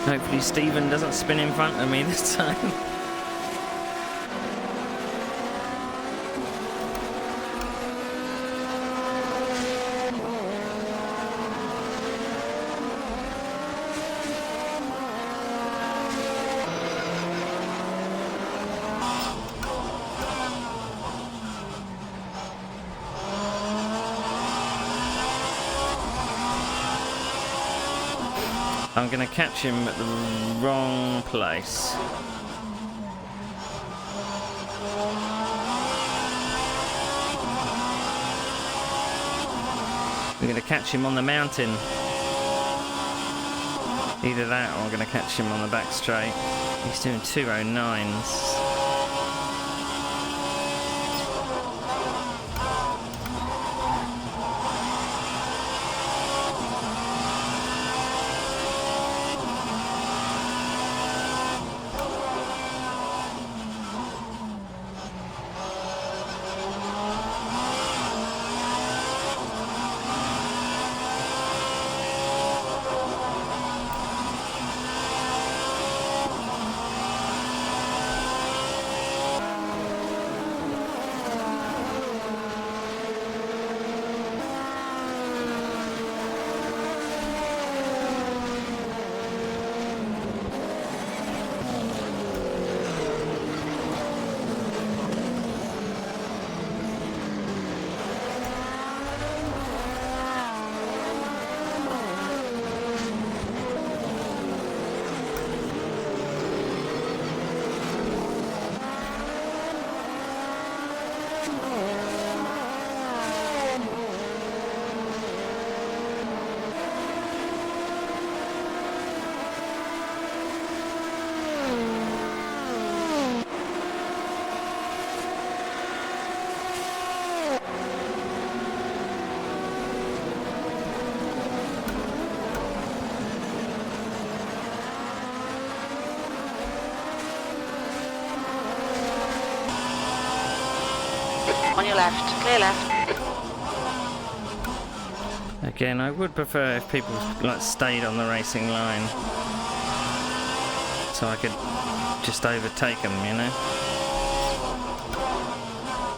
S1: Hopefully Stephen doesn't spin in front of me this time. I'm going to catch him at the wrong place. We're going to catch him on the mountain. Either that or I'm going to catch him on the back straight. He's doing 209s.
S3: On your left, clear left.
S1: Again, I would prefer if people like stayed on the racing line, so I could just overtake them, you know,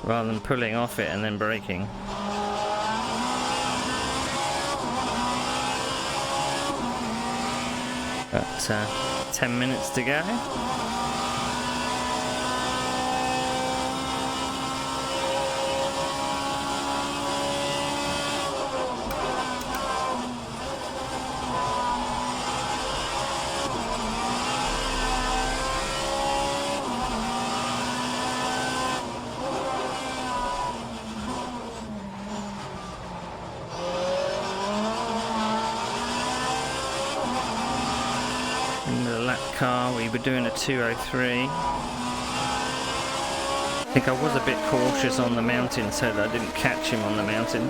S1: rather than pulling off it and then braking. But 10 minutes to go. car, we were doing a 203. I think I was a bit cautious on the mountain so that I didn't catch him on the mountain.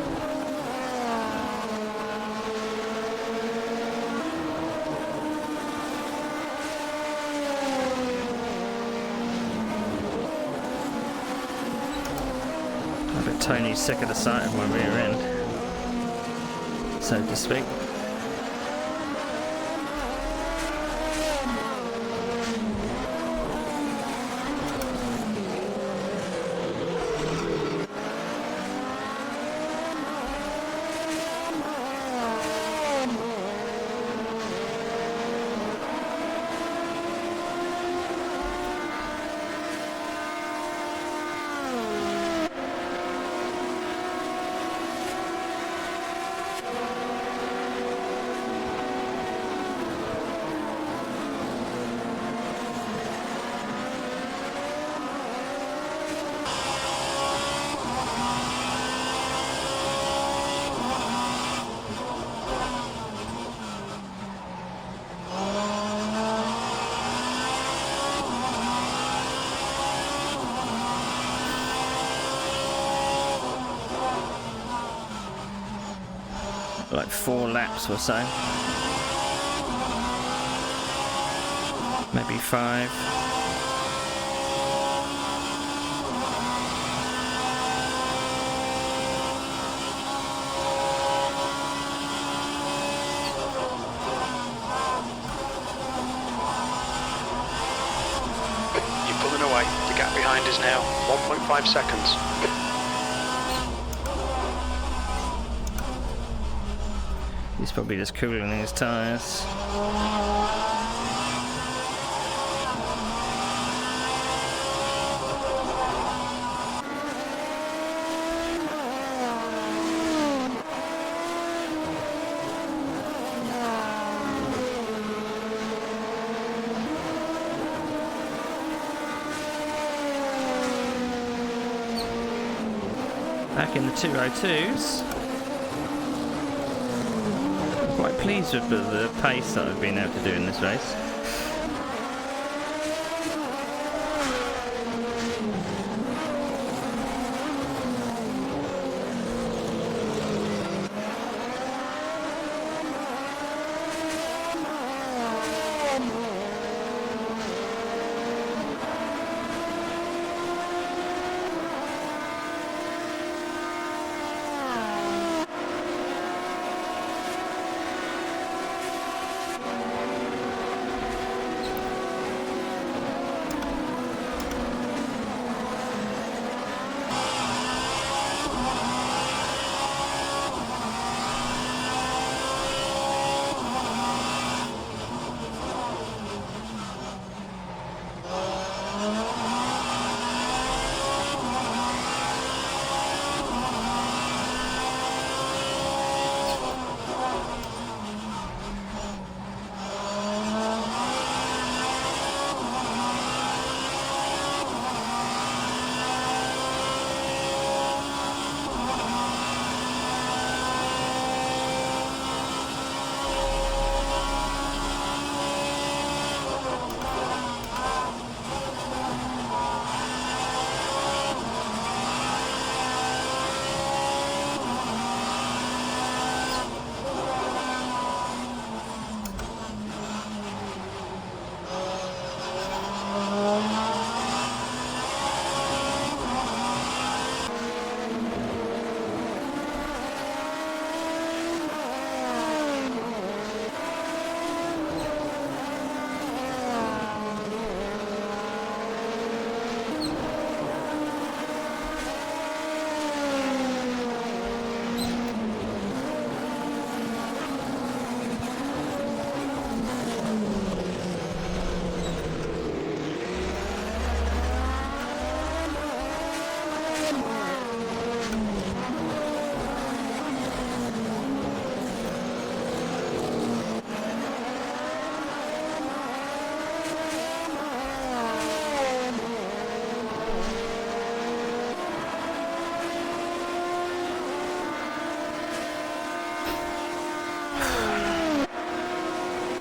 S1: I bet Tony's sick of the sight of my rear end, so to speak. Like 4 laps or so, maybe 5.
S2: You're pulling away. The gap behind is now 1.5 seconds.
S1: He's probably just cooling his tyres. Back in the 202s. Quite pleased with the pace that I've been able to do in this race.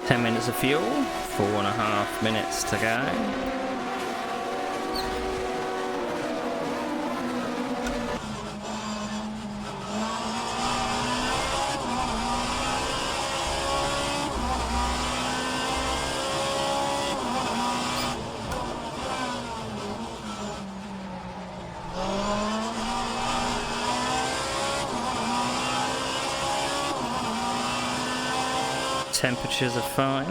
S1: 10 minutes of fuel, 4.5 minutes to go. Temperatures are fine.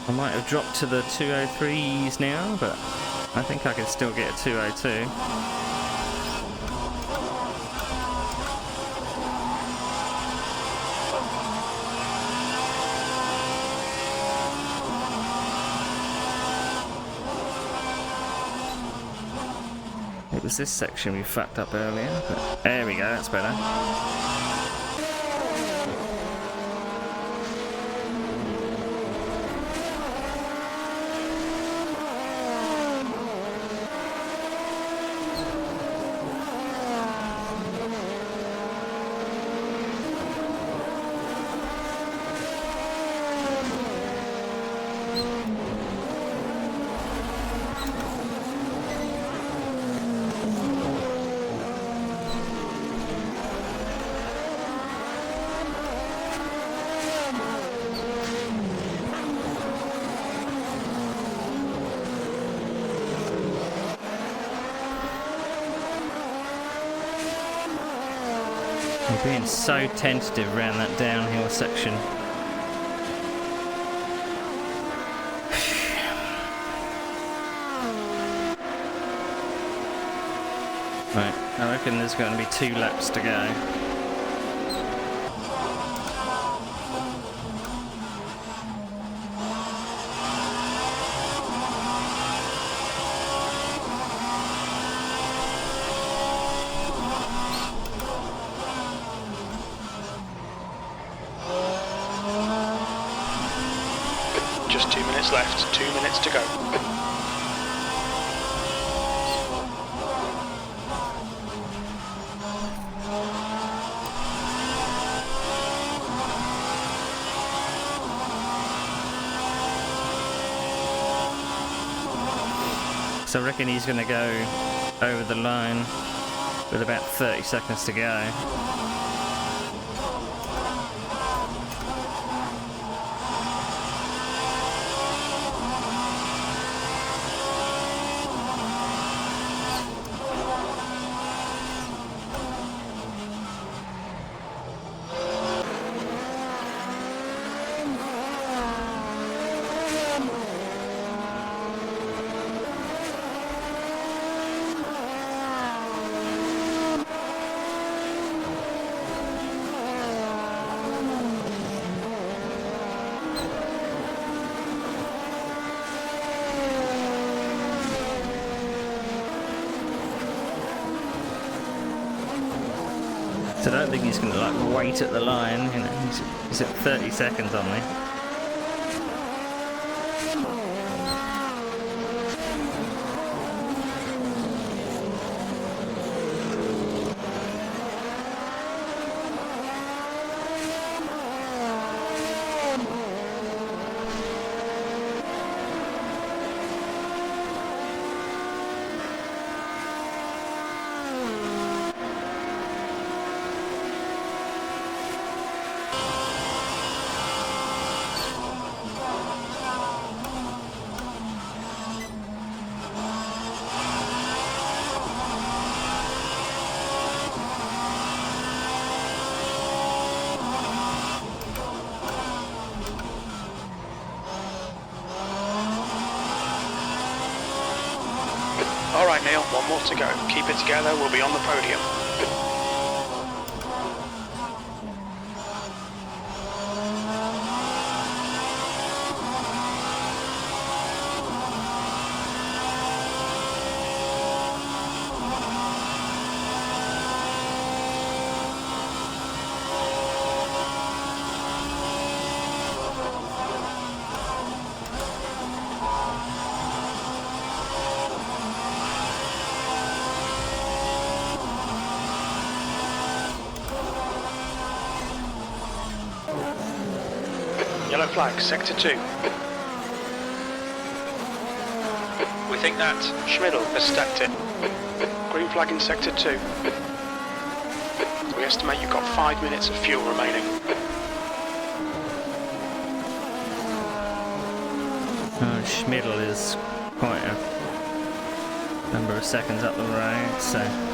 S1: I might have dropped to the 203s now, but I think I can still get a 202. It was this section we fucked up earlier, but there we go, that's better. I'm being so tentative around that downhill section. Right, I reckon there's going to be 2 laps to go.
S2: Just 2 minutes left, 2 minutes to go.
S1: So I reckon he's going to go over the line with about 30 seconds to go. So I don't think he's going to like wait at the line, you know, he's at 30 seconds on me.
S2: Alright Neil, one more to go. Keep it together, we'll be on the podium. Yellow flag, sector 2. We think that Schmidl has stacked it. Green flag in sector 2. We estimate you've got 5 minutes of fuel remaining.
S1: Schmidl is quite a number of seconds up the road, so...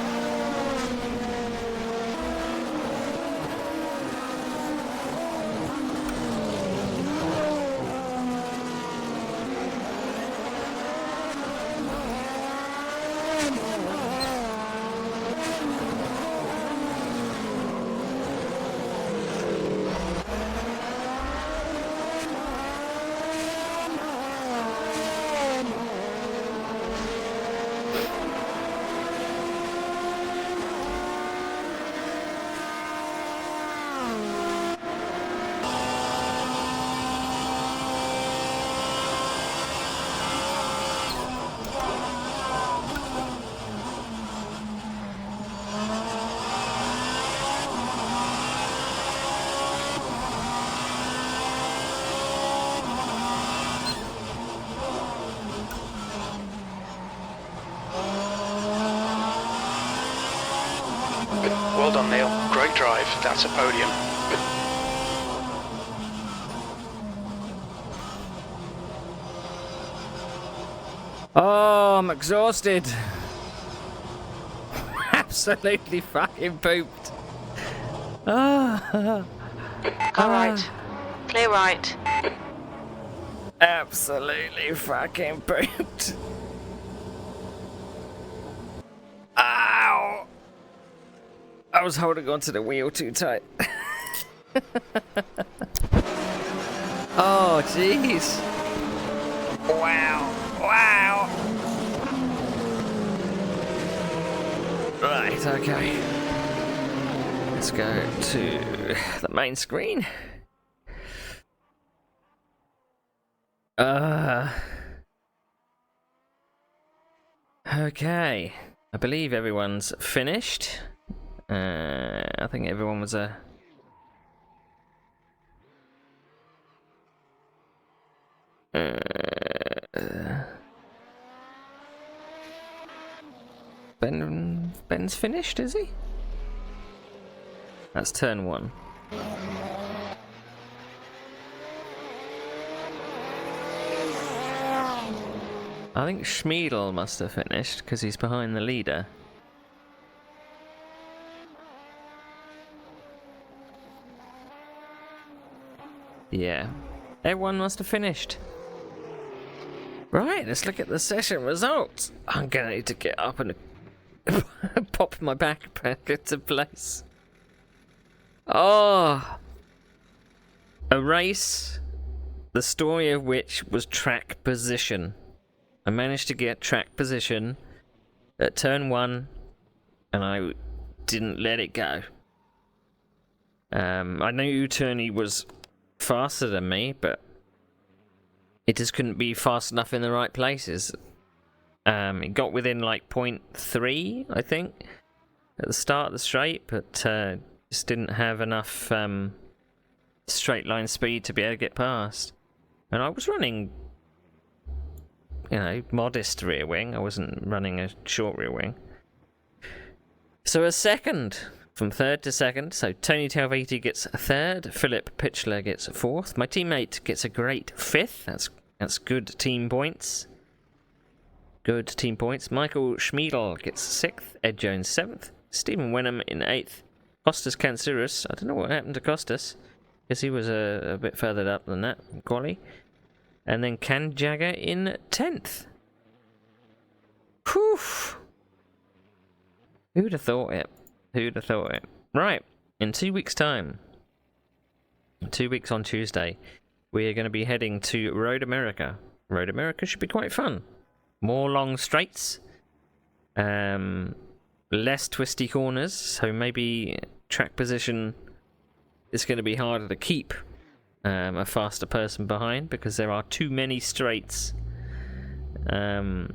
S2: Well done, Neil. Great drive. That's a podium.
S1: Oh, I'm exhausted. Absolutely fucking pooped.
S3: Car right. Clear right.
S1: Absolutely fucking pooped. Ow! I was holding onto the wheel too tight. Oh, jeez. Wow. Wow. Right, okay. Let's go to the main screen. Okay. I believe everyone's finished. I think everyone was Ben's finished, is he? That's turn 1. I think Schmidl must have finished because he's behind the leader. Yeah, everyone must have finished. Right, let's look at the session results. I'm gonna need to get up and pop my backpack into place. Oh, a race, the story of which was track position. I managed to get track position at turn 1, and I didn't let it go. I knew Turney was faster than me, but it just couldn't be fast enough in the right places. It got within like 0.3, I think, at the start of the straight, but just didn't have enough straight line speed to be able to get past. And I was running, you know, modest rear wing. I wasn't running a short rear wing. So a second, from third to second. So Tony Talviti gets a third. Philip Pitchler gets a fourth. My teammate gets a great fifth. That's good team points. Good team points. Michael Schmidl gets sixth. Ed Jones seventh. Stephen Wenham in eighth. Costas Kansuris. I don't know what happened to Costas, because he was a bit further up than that, quali. And then Can Jagger in 10th. Whew. Who'd have thought it? Who'd have thought it? Right, in 2 weeks' time, 2 weeks on Tuesday, we are going to be heading to Road America. Road America should be quite fun. More long straights. Less twisty corners, so maybe track position is going to be harder to keep a faster person behind, because there are too many straights to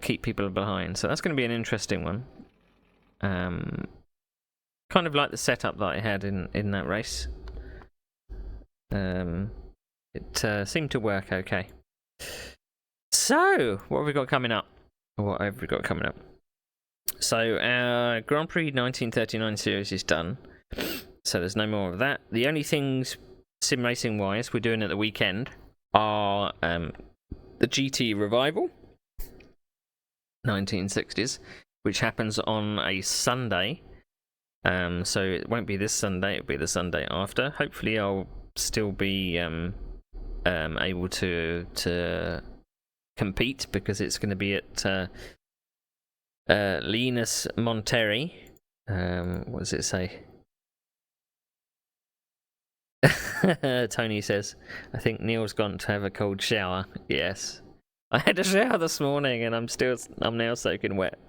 S1: keep people behind. So that's going to be an interesting one. Kind of like the setup that I had in that race. It seemed to work okay. So, what have we got coming up? So, our Grand Prix 1939 series is done. So, there's no more of that. The only things sim racing wise we're doing at the weekend are the GT Revival 1960s, which happens on a Sunday. So, it won't be this Sunday, it'll be the Sunday after. Hopefully, I'll still be able to compete because it's going to be at Linus Monterrey. What does it say? Tony says, I think Neil's gone to have a cold shower. Yes. I had a shower this morning and I'm now soaking wet.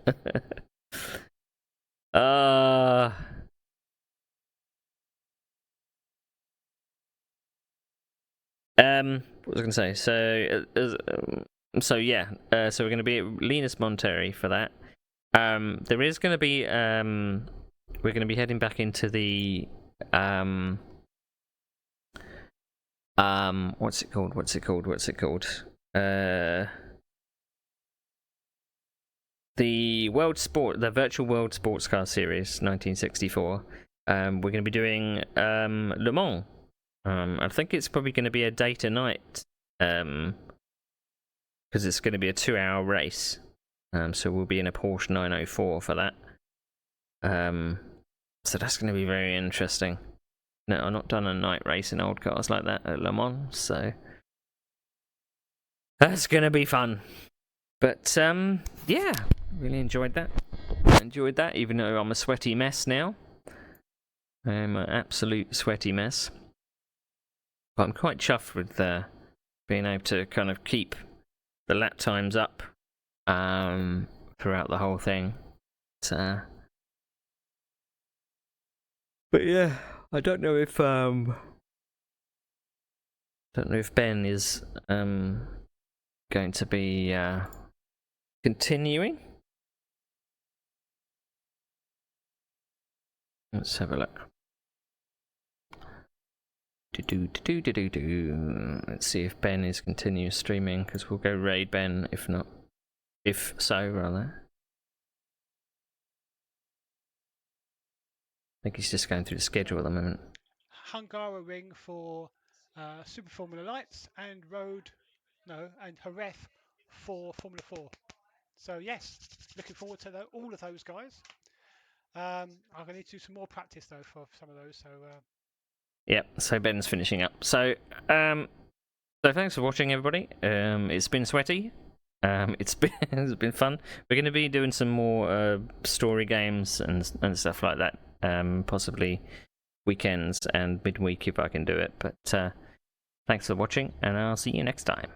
S1: What was I going to say? So we're going to be at Linus Monterrey for that. There is going to be we're going to be heading back into the what's it called? The Virtual World Sports Car Series 1964. We're going to be doing Le Mans. I think it's probably going to be a day to night, because it's going to be a 2-hour race. So we'll be in a Porsche 904 for that. So that's going to be very interesting. No, I've not done a night race in old cars like that at Le Mans, so that's going to be fun. But yeah, really enjoyed that. Even though I'm a sweaty mess now. I'm an absolute sweaty mess. But I'm quite chuffed with being able to kind of keep the lap times up throughout the whole thing. But yeah, I don't know if Ben is going to be continuing. Let's have a look. Let's see if Ben is continuing streaming, because we'll go raid Ben if not. If so, rather. I think he's just going through the schedule at the moment.
S4: Hungaroring for Super Formula Lights and Jerez for Formula 4. So yes, looking forward to all of those guys. I'm going to need to do some more practice though for some of those. So
S1: Yep, so Ben's finishing up. So thanks for watching, everybody. It's been sweaty. It's been fun. We're going to be doing some more story games and stuff like that. Possibly weekends and midweek if I can do it. But thanks for watching, and I'll see you next time.